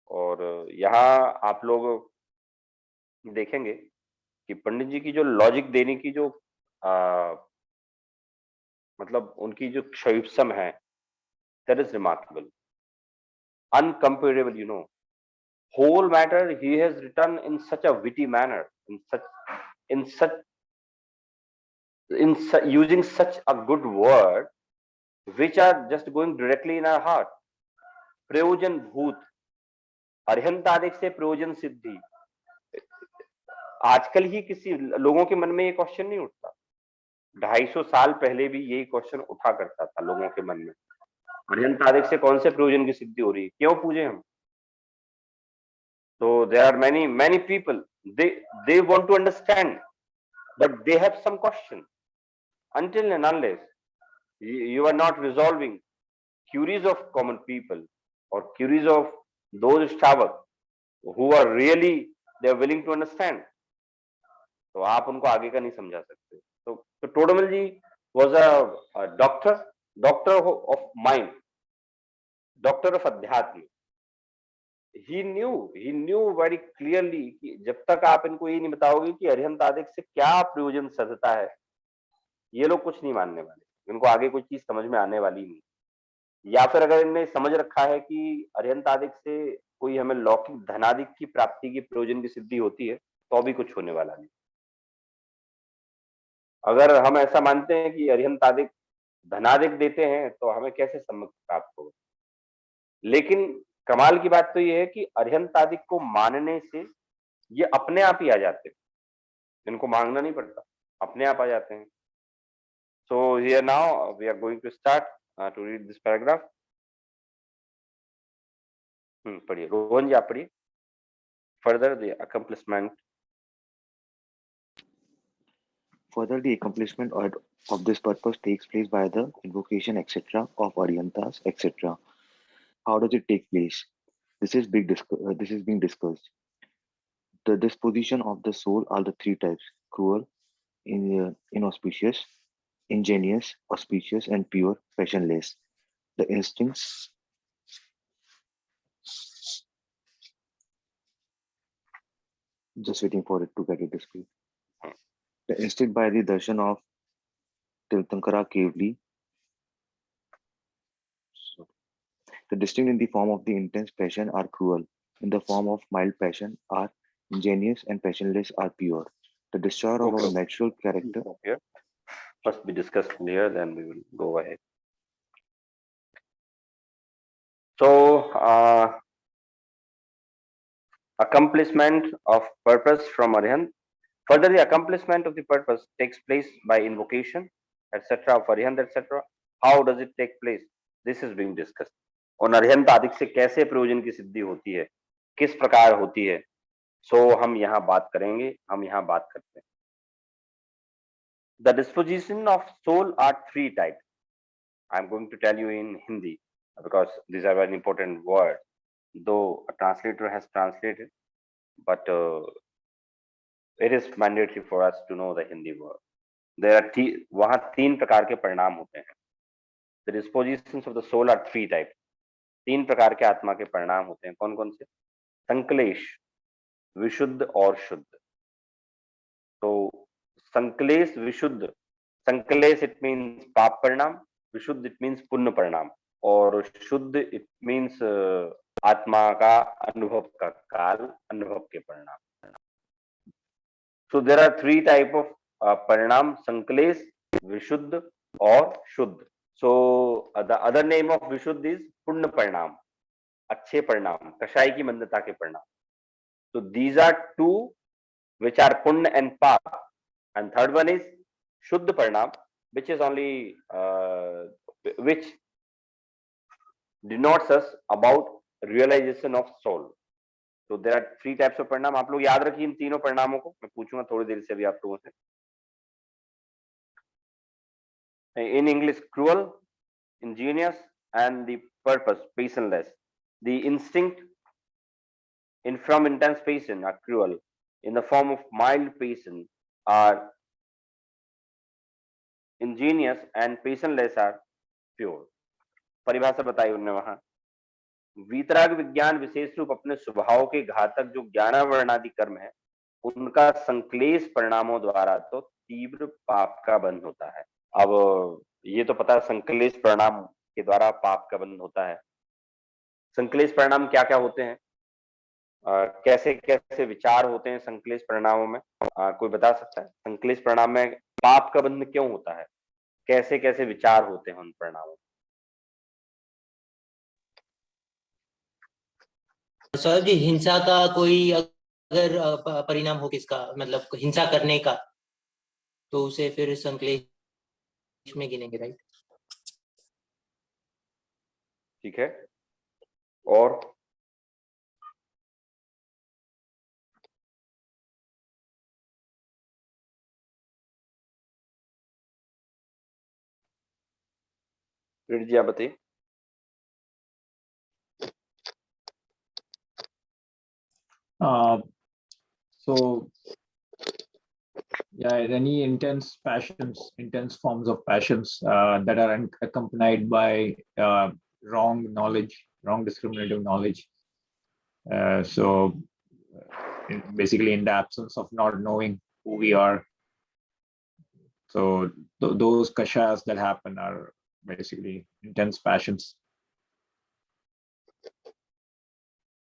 और यहाँ आप लोग देखेंगे कि पंडित जी की जो लॉजिक देने की जो मतलब उनकी जो क्षयुत्सम है, that is remarkable, uncomparable, you know. Whole matter he has written in such a witty manner, using such a good word, which are just going directly in our heart. प्रयोजन भूत, अरिहंतादिक से प्रयोजन सिद्धि। आजकल ही किसी लोगों के मन में ये क्वेश्चन नहीं उठता, 250 साल पहले भी यही क्वेश्चन उठा करता था लोगों के मन में, अरिहंतादिक से कौन से प्रयोजन की सिद्धि हो रही है, क्यों पूजे हम। So there are many people, they want to understand, but they have some question. Until and unless you are not resolving queries of common people or queries of those Shtavak who are really, they are willing to understand, तो आप उनको आगे का नहीं समझा सकते। तो टोडरमल जी was a doctor of mind, doctor of अध्यात्म। he knew very clearly कि जब तक आप इनको ये नहीं बताओगे कि अरिहंतादिक से क्या प्रयोजन सधता है, ये लोग कुछ नहीं मानने वाले, इनको आगे कोई चीज समझ में आने वाली नहीं। या फिर अगर इनने समझ रखा है कि अरिहंतादिक से कोई हमें लौकिक धनादिक की प्राप्ति की प्रयोजन की सिद्धि होती है, तो भी कुछ होने वाला नहीं। अगर हम ऐसा मानते हैं कि अरिहंतादिक धनादिक देते हैं, तो हमें कैसे सम्मुख प्राप्त होगा। लेकिन कमाल की बात तो ये है कि अरिहंतादिक को मानने से ये अपने आप ही आ जाते हैं, इनको मांगना नहीं पड़ता, अपने आप आ जाते हैं। So here now we are going to start to read this paragraph. पढ़िए रोहन जी, आप पढ़िए। Further the accomplishment. Further, the accomplishment of this purpose takes place by the invocation, etc., of Arihantas, etc. How does it take place? This is being discussed. The disposition of the soul are the three types: cruel, inauspicious, ingenious, auspicious, and pure, passionless. The instincts just waiting for it to get it displayed. The instinct by the darshan of Tirthankara Kevli. The distinct in the form of the intense passion are cruel. In the form of mild passion are ingenious, and passionless are pure. The discharge of our natural character. Here must be discussed here, then we will go ahead. So accomplishment of purpose from Arihant. Further, the accomplishment of the purpose takes place by invocation, etc., of Arihant, etc. How does it take place? This is being discussed. और अरिहंत आदि से कैसे प्रयोजन की सिद्धि होती है, किस प्रकार होती है, सो हम यहाँ बात करेंगे, हम यहाँ बात करते हैं। The disposition of soul are three types. I am going to tell you in Hindi because these are very important words. Though a translator has translated, but It is mandatory for us to know the Hindi word. There are वहाँ 3 प्रकार के परिणाम होते हैं. The dispositions of the soul are 3 types. 3 प्रकार के आत्मा के परिणाम होते हैं. कौन कौन से? संक्लेश, विशुद्ध और शुद्ध. तो संक्लेश, विशुद्ध, संक्लेश इट मीन्स पाप परिणाम, विशुद्ध इट मीन्स पुण्य परिणाम, और शुद्ध इट मीन्स आत्मा का अनुभव का काल, अनुभव के परिणाम. So there are 3 type of parinam: Sanklesh, Vishuddh or Shuddh. So the other name of Vishuddh is Punna Parinam, अच्छे परिणाम, कषाय की मंदता के परिणाम. So these are 2 which are Punna and Pap, and third one is Shuddh Parinam, which is only which denotes us about realization of soul. तो there are 3 types of परिणाम. आप लोग याद रखिए इन तीनों परिणामों को. मैं पूछूंगा थोड़ी देर से अभी आप लोगों से. In English, cruel, ingenious, and the purpose, passionless. The instinct in from intense passion are cruel. In the form of mild passion are ingenious, and passionless are pure. परिभाषा बताई उन्होंने वहां. वीतराग विज्ञान विशेष रूप अपने स्वभाव के घातक जो ज्ञानावरणादि कर्म है उनका संक्लेश परिणामों द्वारा तो तीव्र पाप का बंध होता है. अब ये तो पता है संक्लेश परिणाम के द्वारा पाप का बंध होता है. संक्लेश परिणाम क्या क्या होते हैं, कैसे कैसे विचार होते हैं संक्लेश परिणामों में, कोई बता सकता है? संक्लेश परिणाम में पाप का बंध क्यों होता है, कैसे कैसे विचार होते हैं उन परिणामों में? सर जी, हिंसा का कोई अगर परिणाम हो किसका, मतलब हिंसा करने का, तो उसे फिर संक्लेश में गिनेंगे, राइट? ठीक है. और जी आप बताइए. So yeah, any intense passions, intense forms of passions that are accompanied by wrong knowledge, wrong discriminative knowledge. Basically in the absence of not knowing who we are. So those kashas that happen are basically intense passions.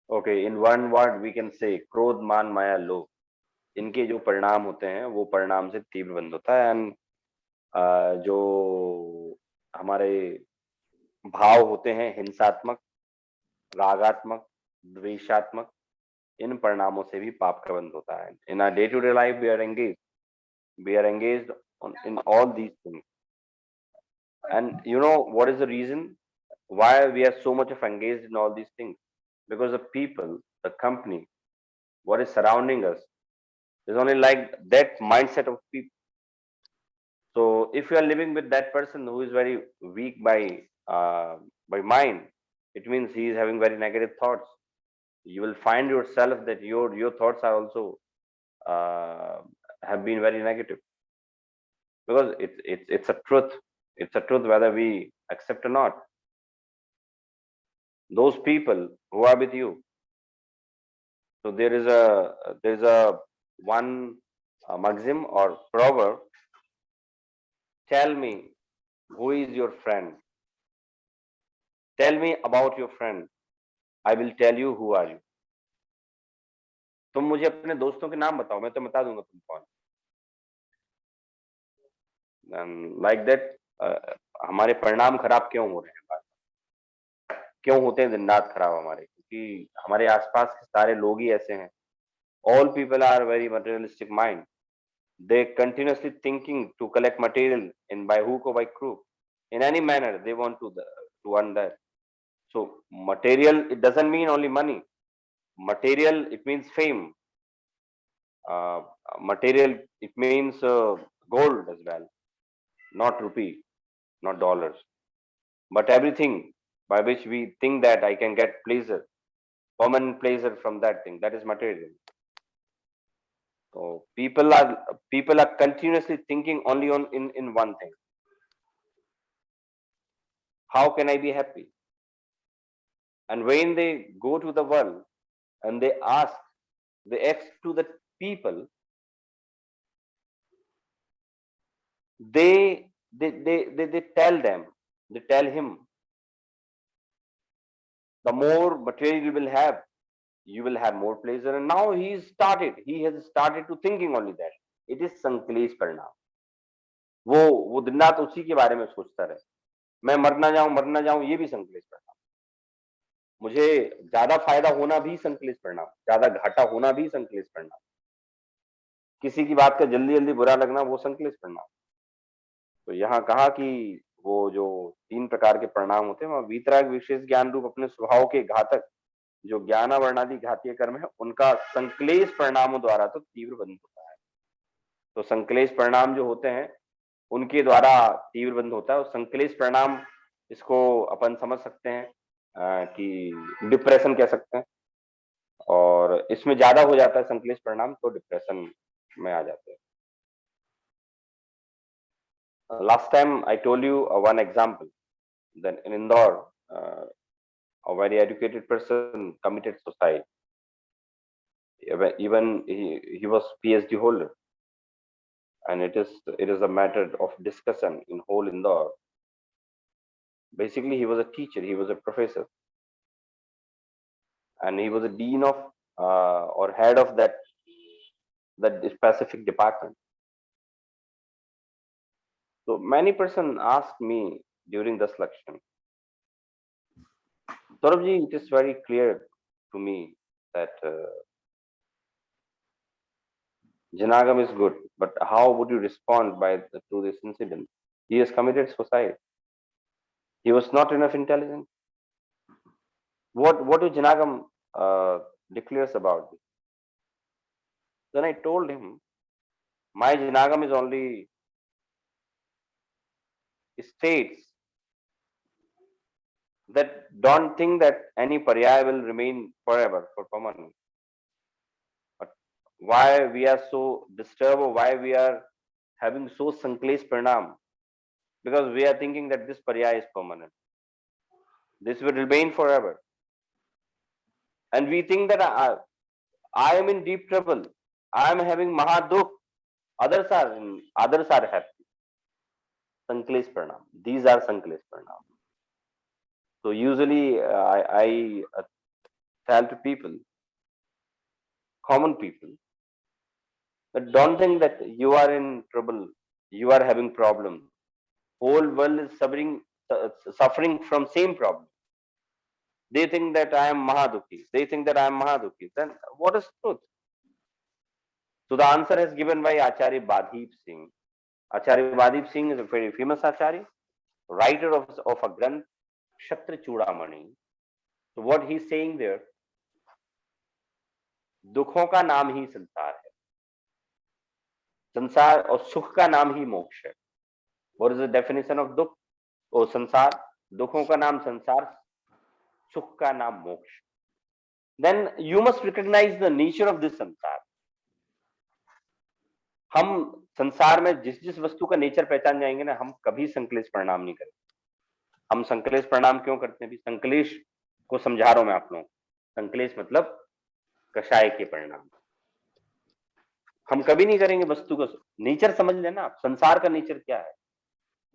Okay, in one word we can say क्रोध, मान, माया, लोभ. इनके जो परिणाम होते हैं वो परिणाम से तीव्र बंध होता है. एंड जो हमारे भाव होते हैं हिंसात्मक, रागात्मक, द्वेषात्मक, इन परिणामों से भी पाप का बंध होता है. In our day to day life we are engaged in all these things. And you know what is the reason why we are so much of engaged in all these things? Because the people, the company, what is surrounding us is only like that mindset of people. So if you are living with that person who is very weak by mind, it means he is having very negative thoughts. You will find yourself that your thoughts are also have been very negative, because it's a truth. It's a truth whether we accept or not. Those people who are with you. So there is a one maxim or proverb. Tell me who is your friend. Tell me about your friend. I will tell you who are you. तुम मुझे अपने दोस्तों के नाम बताओ, मैं तो बता दूंगा तुम कौन. लाइक दैट हमारे परिणाम खराब क्यों हो रहे हैं, क्यों होते हैं दिन रात खराब हमारे? क्योंकि हमारे आसपास के सारे लोग ही ऐसे हैं. All people are very materialistic mind. They continuously thinking to collect material in by hook or by crook. In any manner they want to earn that. So material, it doesn't mean only money. Material, it means fame. Material, it means gold as well, not rupee, not dollars, but everything by which we think that I can get pleasure, permanent pleasure from that thing, that is material. So people are continuously thinking only on in one thing. How can I be happy? And when they go to the world and they ask to the people, they tell them, they tell him, the more material you will have, you will have more pleasure. And now he has started to thinking only that. It is Sanklesh Parnam. वो दिन रात उसी के बारे में सोचता रहे, मैं मर ना जाऊं, ये भी संकलेश परिणाम, मुझे ज्यादा फायदा होना भी संकलेश परिणाम, ज्यादा घाटा होना भी संकलेश परिणाम, किसी की बात का जल्दी जल्दी बुरा लगना वो संकलेश परिणाम। तो यहाँ कहा कि वो जो 3 प्रकार के परिणाम होते हैं, वह वीतराग विशेष ज्ञान रूप अपने स्वभाव के घातक जो ज्ञानावर्णादि घातीय कर्म है, उनका संकलेश परिणामों द्वारा तो तीव्र बंध होता है। तो संकलेश परिणाम जो होते हैं उनके द्वारा तीव्र बंध होता है। और संकलेश परिणाम इसको अपन समझ सकते हैं कि डिप्रेशन कह सकते हैं, और इसमें ज्यादा हो जाता है संकलेश परिणाम तो डिप्रेशन में आ जाते हैं। Last time I told you one example. Then in Indore, a very educated person committed suicide. Even he was PhD holder, and it is a matter of discussion in whole Indore. Basically, he was a teacher, he was a professor, and he was a dean of or head of that specific department. So many person asked me during this lecture, Saurabh, it is very clear to me that Janagam is good, but how would you respond to this incident? He has committed suicide. He was not enough intelligent. What do Janagam declares about this? Then I told him, my Janagam is only states that don't think that any paryaya will remain forever, for permanent. But why we are so disturbed, or why we are having so sanklesh pranam? Because we are thinking that this paryaya is permanent. This will remain forever. And we think that I am in deep trouble. I am having mahadukh. Others are happy. Sanklesh pranam. These are sanklesh pranam. So usually I tell to people, common people, that don't think that you are in trouble, you are having problems. Whole world is suffering from same problem. They think that I am Mahadukhi. Then what is truth? So the answer is given by Acharya Badheep Singh. Acharya Badheep Singh is a very famous Acharya, writer of a Granth, Kshatriya Chudamani. So what he's saying there, दुखों का नाम ही संसार है, संसार और सुख का नाम ही मोक्ष है. What is the definition of dukh? ओ संसार, दुखों का नाम संसार, सुख का नाम मोक्ष. Then you must recognize the nature of this संसार. हम संसार में जिस जिस वस्तु का नेचर पहचान जाएंगे ना, हम कभी संकलेश परिणाम नहीं करेंगे. हम संकलेश परिणाम क्यों करते हैं? संकलेश को समझा रहा हूं मैं आप लोगों को. संकलेश मतलब कषाय के परिणाम. हम कभी नहीं करेंगे वस्तु का नेचर समझ लेना आप. संसार का नेचर क्या है?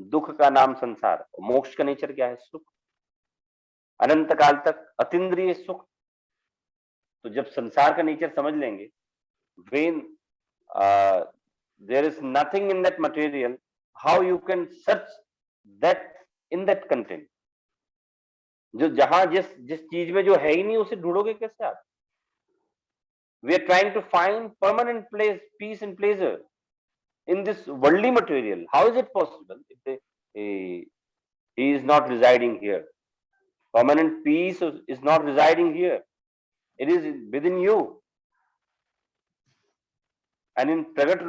दुख का नाम संसार. मोक्ष का नेचर क्या है? सुख. अनंत काल तक अतीन्द्रिय सुख. तो जब संसार का नेचर समझ लेंगे, when there is nothing in that material, how you can search that in that content? जो जहां जिस चीज में जो है ही नहीं, उसे ढूंढोगे कैसे आप? We are trying to find permanent peace and pleasure in this worldly material. How is it possible if he is not residing here? Permanent peace is not residing here. It is within you. And in प्रगट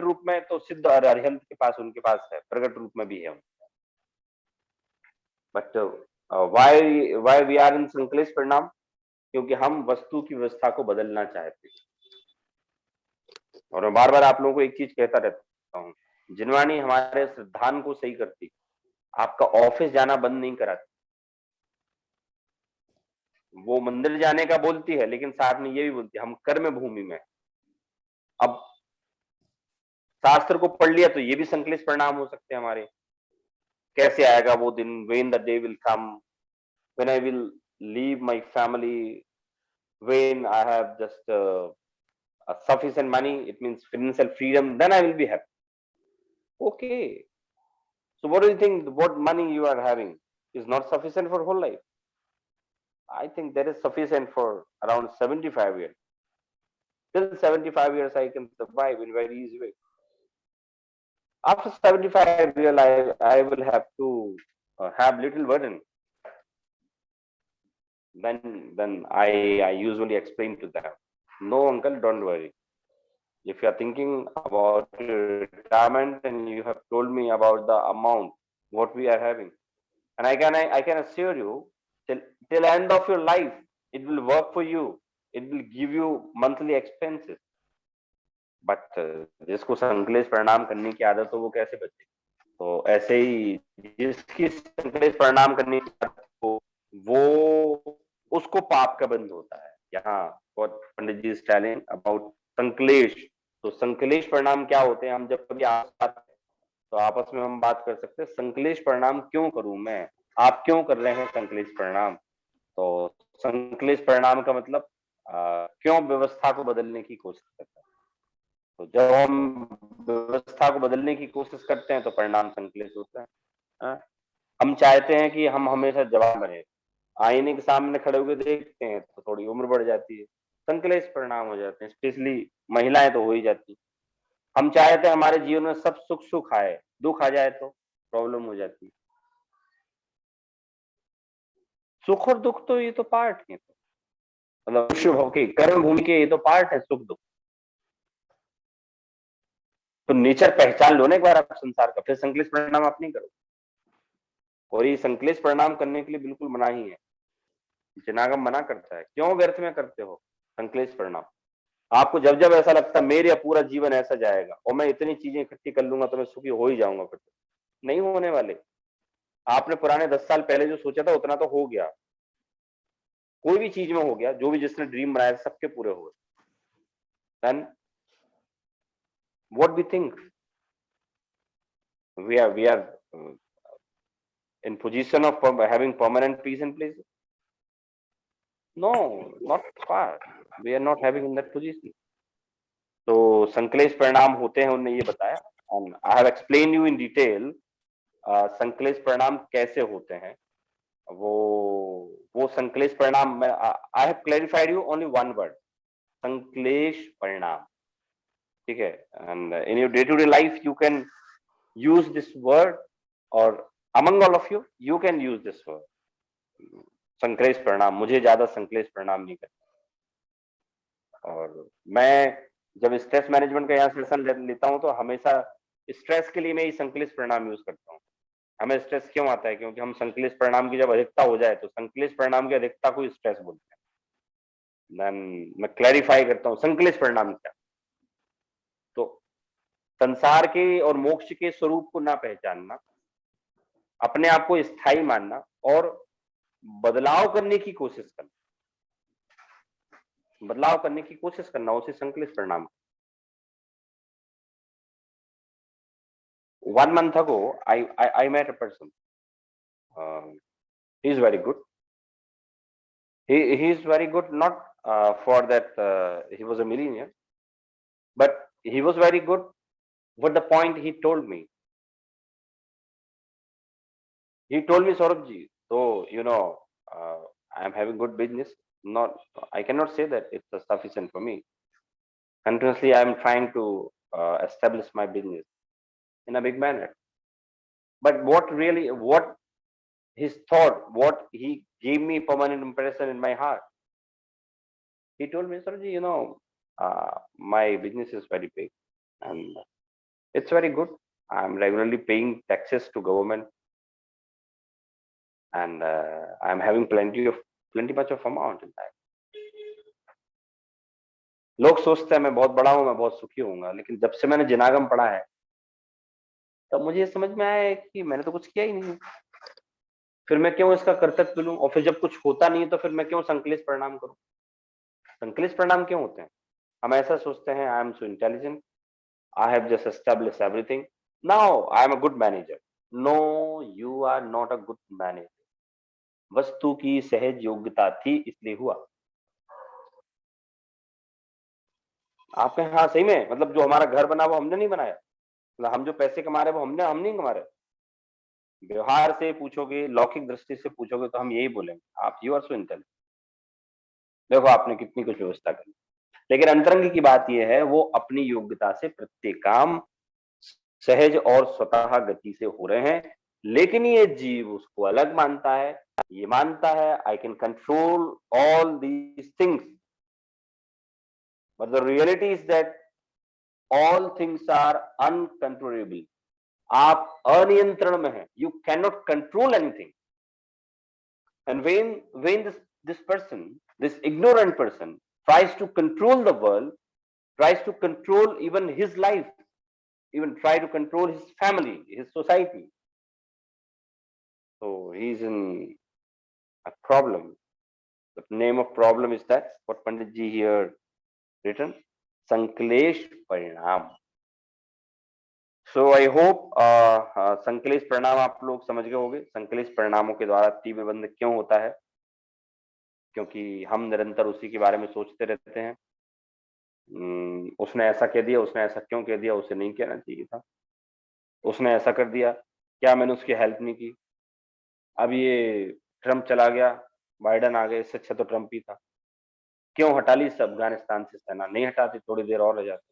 रूप में तो सिद्ध और अरिहंत के पास, उनके पास है, प्रगट रूप में भी है. But why we are in संकलेश परिणाम? क्योंकि हम वस्तु की व्यवस्था को बदलना चाहते हैं. और मैं बार बार आप लोगों को एक चीज कहता रहता हूँ, जिनवाणी हमारे सिद्धांत को सही करती, आपका ऑफिस जाना बंद नहीं कराती। वो मंदिर जाने का बोलती है, लेकिन साथ में ये भी बोलती है हम कर्म भूमि में। अब शास्त्र को पढ़ लिया तो ये भी संकलित परिणाम हो सकते हैं हमारे। कैसे आएगा वो दिन, when the day will come, when I will leave my family, when I have just a sufficient money, it means financial freedom, then I will be happy. Okay. So what do you think? What money you are having is not sufficient for whole life? I think that is sufficient for around 75 years. Till 75 years, I can survive in very easy way. After 75 years, I will have to have little burden. Then I usually explain to them, no uncle, don't worry. If you are thinking about your retirement and you have told me about the amount what we are having, and I can assure you, till end of your life, it will work for you. It will give you monthly expenses. But जिसको संकलेश परिणाम करने की आदत हो वो कैसे बचे? तो ऐसे ही जिसकी संकलेश परिणाम करने की आदत हो वो उसको पाप का बंध होता है। यहाँ what Pandit ji is telling about संकलेश। तो संकलेश परिणाम क्या होते हैं? हम जब कभी तो आपस में हम बात कर सकते हैं, संकलेश परिणाम क्यों करूं मैं, आप क्यों कर रहे हैं संकलेश परिणाम? तो संकलेश परिणाम का मतलब क्यों व्यवस्था को बदलने की कोशिश करते हैं। तो जब हम व्यवस्था को बदलने की कोशिश करते हैं तो परिणाम संकलित होता है। हाँ? हम चाहते हैं कि हम हमेशा जवान रहे, आईने के सामने खड़े होकर देखते हैं तो थोड़ी उम्र बढ़ जाती है, संकलेश परिणाम हो जाते हैं, स्पेशली महिलाएं तो हो ही जाती। हम चाहते हैं हमारे जीवन में सब सुख सुख आए, दुख आ जाए तो प्रॉब्लम हो जाती है। सुख और दुख तो ये तो पार्ट है, मतलब शुभ के कर्म भूमि के ये तो पार्ट है सुख दुख। तो नेचर पहचान लो ना एक बार आप संसार का, फिर संकलित परिणाम आप नहीं करो। और ये संकलित परिणाम करने के लिए बिल्कुल मना ही है, जनागम मना करता है। क्यों व्यर्थ में करते हो संकलित परिणाम? आपको जब जब ऐसा लगता है मेरा पूरा जीवन ऐसा जाएगा और मैं इतनी चीजें इकट्ठी कर लूंगा तो मैं सुखी हो ही जाऊंगा, फिर नहीं होने वाले। आपने पुराने 10 साल पहले जो सोचा था उतना तो हो गया, कोई भी चीज में हो गया, जो भी जिसने ड्रीम बनाया सबके पूरे हो गए। Then what we think we are in position of having permanent peace in place? No, not far. We are not having in that position. तो संकलेश परिणाम होते हैं, उन्होंने ये बताया, and I have explained you in detail संकलेश परिणाम कैसे होते हैं। वो संकलेश परिणाम में I have clarified you only one word, संकलेश परिणाम, ठीक है? And in your day to day life you can use this word, or among all of you can use this word, संकलेश परिणाम। मुझे ज्यादा संकलेश परिणाम नहीं करता। और मैं जब स्ट्रेस मैनेजमेंट का यहाँ सेशन लेता हूँ तो हमेशा स्ट्रेस के लिए मैं ही संकलित परिणाम यूज करता हूँ। हमें स्ट्रेस क्यों आता है? क्योंकि हम संकलित परिणाम की जब अधिकता हो जाए तो संकलित परिणाम की अधिकता को स्ट्रेस बोलते हैं। देन मैं क्लैरिफाई करता हूँ संकलित परिणाम क्या। तो संसार के और मोक्ष के स्वरूप को ना पहचानना, अपने आप को स्थायी मानना और बदलाव करने की कोशिश करना, बदलाव करने की कोशिश करना, उसे संकलित परिणाम। 1 month ago I met a person, he is very good, he is very good, not for that he was a millionaire, but he was very good. What the point he told me, Saurabh ji, so you know, I am having good business, not, I cannot say that it's sufficient for me. Continuously I am trying to establish my business in a big manner, but what his thought, what he gave me permanent impression in my heart, he told me, Saurabh ji, you know, my business is very big and it's very good. I'm regularly paying taxes to government, and I'm having plenty much of amount in that. लोग सोचते हैं मैं बहुत बड़ा हूं, मैं बहुत सुखी होऊंगा, लेकिन जब से मैंने जिनागम पढ़ा है तब मुझे ये समझ में आया है कि मैंने तो कुछ किया ही नहीं, फिर मैं क्यों इसका कर्तव्य लूं, और फिर जब कुछ होता नहीं तो फिर मैं क्यों संकलेश परिणाम करूं। संकलेश परिणाम क्यों होते हैं? हम ऐसा सोचते हैं I am so intelligent, I have just establish everything, now I am a good manager. No, you are not a good manager. वस्तु की सहज योग्यता थी इसलिए हुआ। आपके, हाँ सही में, मतलब जो हमारा घर बना वो हमने नहीं बनाया, मतलब हम जो पैसे कमा रहे वो हम नहीं कमा रहे। व्यवहार से पूछोगे, लौकिक दृष्टि से पूछोगे तो हम यही बोलेंगे, आप यू आर सो इंटेलिजेंट, देखो आपने कितनी कुछ व्यवस्था करी। लेकिन अंतरंग की बात यह है, वो अपनी योग्यता से प्रत्येक काम सहज और स्वतः गति से हो रहे हैं, लेकिन ये जीव उसको अलग मानता है। ये मानता है I can control all these things, but the reality is that all things are uncontrollable. आप अनियंत्रण में हैं, you can not control anything. And when this person, this ignorant person, tries to control the world, tries to control even his life, even try to control his family, his society, so he's in a problem. The name of problem is that what Pandit ji here written, Sanklesh Parinam. So I hope संकलेश परिणाम आप लोग समझ गए होंगे। संकलेश परिणामों के द्वारा तीव्र बंध क्यों होता है, क्योंकि हम निरंतर उसी के बारे में सोचते रहते हैं। उसने ऐसा कह दिया, उसने ऐसा क्यों कह दिया, उसे नहीं कहना चाहिए था, उसने ऐसा कर दिया, क्या मैंने उसकी हेल्प नहीं की, अब ये ट्रम्प चला गया, बाइडन आ गए, इससे अच्छा तो ट्रम्प ही था, क्यों हटा ली अफगानिस्तान से सेना, नहीं हटाती थोड़ी देर और रह जाती।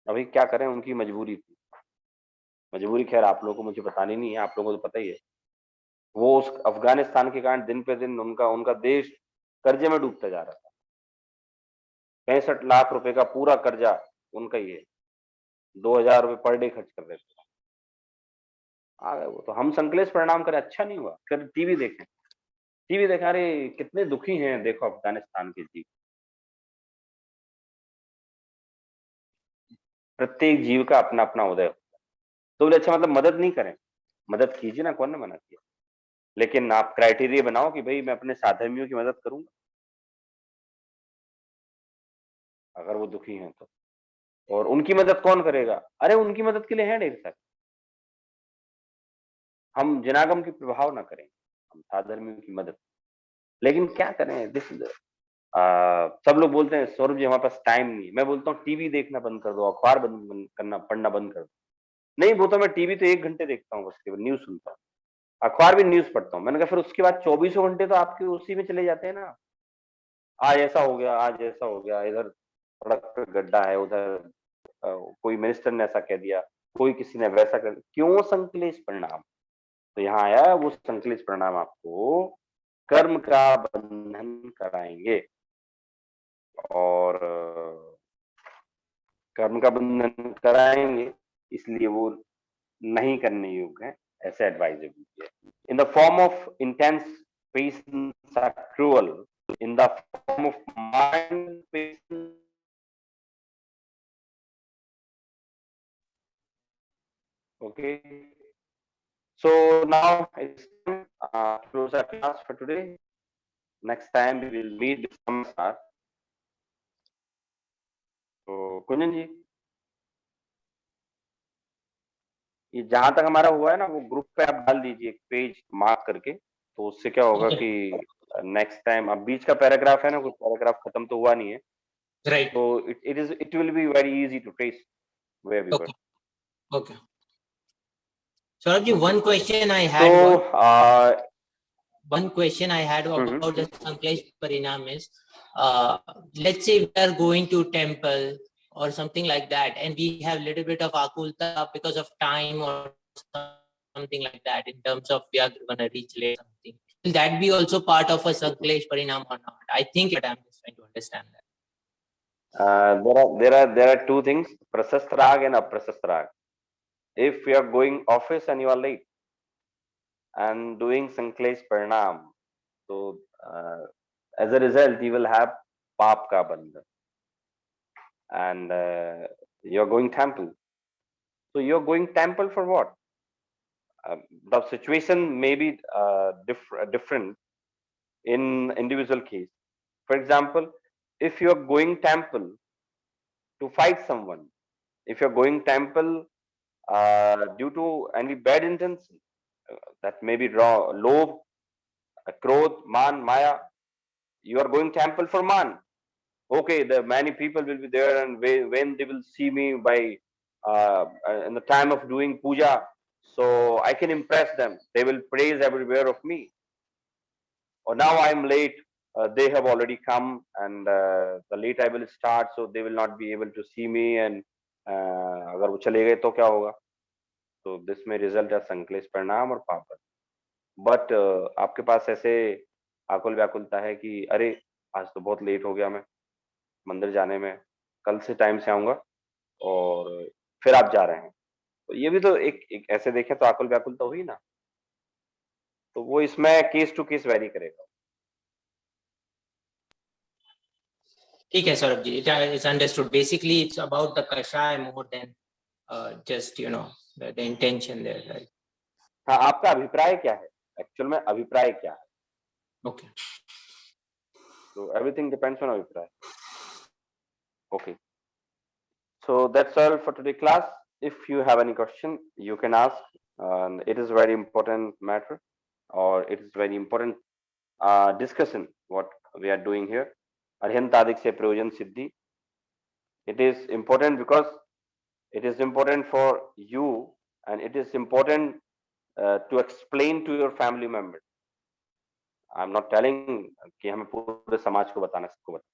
अभी क्या करें, उनकी मजबूरी थी। मजबूरी खैर आप लोगों को मुझे बतानी नहीं है, आप लोगों को तो पता ही है। वो उस अफगानिस्तान के कारण दिन पे दिन उनका देश कर्जे में डूबता जा रहा था। 65 लाख रुपए का पूरा कर्जा उनका ही है, 2000 रुपए पर डे खर्च कर रहे थे। आ गए वो तो। हम संकलेश परिणाम करें अच्छा नहीं हुआ, फिर टीवी देखें, अरे कितने दुखी हैं देखो अफगानिस्तान के जीव। प्रत्येक जीव का अपना अपना उदय होता है। तो बोले अच्छा मतलब मदद नहीं करें, मदद कीजिए ना, कौन ने मना किया, लेकिन आप क्राइटेरिया बनाओ कि भाई मैं अपने साधर्मियों की मदद करूंगा अगर वो दुखी हैं तो। और उनकी मदद कौन करेगा? अरे उनकी मदद के लिए है ढेर सारे। हम जनागम की प्रभाव ना करें, हम साधर्मियों की मदद। लेकिन क्या करें, दिस सब लोग बोलते हैं सौरभ जी हमारे पास टाइम नहीं है। मैं बोलता हूँ टीवी देखना बंद कर दो, अखबार बंद करना, पढ़ना बंद कर दो। नहीं बोलता, मैं टीवी तो 1 घंटे देखता हूँ बस, केवल न्यूज सुनता हूँ, अखबार भी न्यूज पढ़ता हूँ। मैंने कहा फिर उसके बाद 24 घंटे तो आपके उसी में चले जाते हैं ना। आज ऐसा हो गया, आज ऐसा हो गया, इधर सड़क पे गड्ढा है, उधर कोई मिनिस्टर ने ऐसा कह दिया, कोई किसी ने वैसा कर, क्यों संकलेश परिणाम। तो यहाँ आया वो संकलेश परिणाम आपको कर्म का बंधन कराएंगे, और कर्म का बंधन कराएंगे इसलिए वो नहीं करने योग्य है, ऐसे एडवाइजेबल है। In the form of intense patience are cruel, in the form of mind patience. Okay, so now it's time close our class for today. Next time we will meet with some star. तो कुंजन जी, ये जहां तक हमारा हुआ है ना वो group पे आप डाल दीजिए एक पेज मार्क करके, तो उससे क्या होगा कि नेक्स्ट टाइम, अब बीच का पैराग्राफ है ना, कुछ पैराग्राफ खत्म तो हुआ नहीं है, Right. तो it will be very easy to trace where we were. Okay. Saurabh, one question I had So was, one question I had about Mhm. the Sanklesh Parinam is, let's say we are going to temple or something like that, and we have little bit of akulta because of time or something like that, in terms of we are going to reach late something. Will that be also part of a Sanklesh Parinam or not? I think, but I'm just trying to understand that. There are two things, prasast rag and aprasast rag. If you are going office and you are late and doing Sanklesh Parinam, so as a result you will have Paap ka bandhan. and you're going temple. So you're going temple for what? The situation may be different in individual case. For example, if you're going temple to fight someone, if you're going temple due to any bad intention, that may be raw, low, krodh, man, maya, you are going temple for man. Okay, the many people will be there, and when they will see me by in the time of doing puja, so I can impress them. They will praise everywhere of me. Or now I'm late. They have already come, and the late I will start, so they will not be able to see me. And अगर वो चले गए तो क्या होगा? So this may result as संकलेश परिणाम और पाप। बट आपके पास ऐसे आकुल व्याकुलता है कि अरे आज तो बहुत लेट हो गया, मैं मंदिर जाने में, कल से टाइम से आऊंगा, और फिर आप जा रहे हैं, तो ये भी तो एक ऐसे देखें तो आकुल व्याकुलता हुई ना। तो वो इसमें केस टू केस वेरी करेगा। ठीक है Saurabh ji, it's understood. Basically, it's about the kashaya more than just the intention there, right? हाँ, आपका अभिप्राय क्या है? एक्चुअल में अभिप्राय क्या है? Okay. So everything depends on abhipray. Okay. So that's all for today class. If you have any question, you can ask. It is very important matter, or it is very important discussion what we are doing here. Arhantadik se prayojan siddhi. It is important because it is important for you, and it is important to explain to your family members. I'm not telling कि हमें पूरे समाज को बताना, सबको बताना,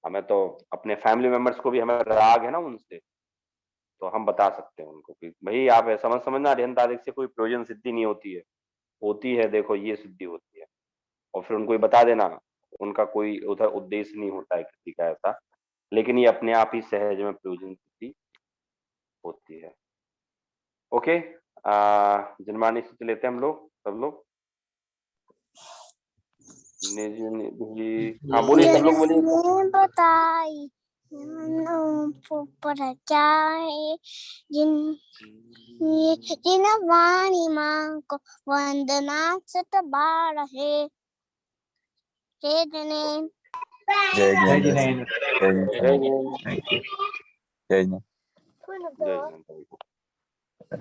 हमें तो अपने फैमिली मेंबर्स को भी हमें राग है ना उनसे, तो हम बता सकते हैं उनको कि भाई आप समझना अरिहंत आदिक से कोई प्रयोजन सिद्धि नहीं होती है, देखो ये सिद्धि होती है, और फिर उनको ये बता देना। उनका कोई उधर उद्देश्य नहीं होता है किसी का ऐसा, लेकिन ये अपने आप ही सहज में प्रयोजन सिद्धि होती है। ओके, जनमानी सूत्र लेते हैं हम लोग, सब लोग। हाँ बोलिए, सब लोग बोलिए। बताई जिन वाणी मां को वंदना सत बार है। जय जनेन। जय Jai जय Jinesh. Thank you. जय जय हिंद। जय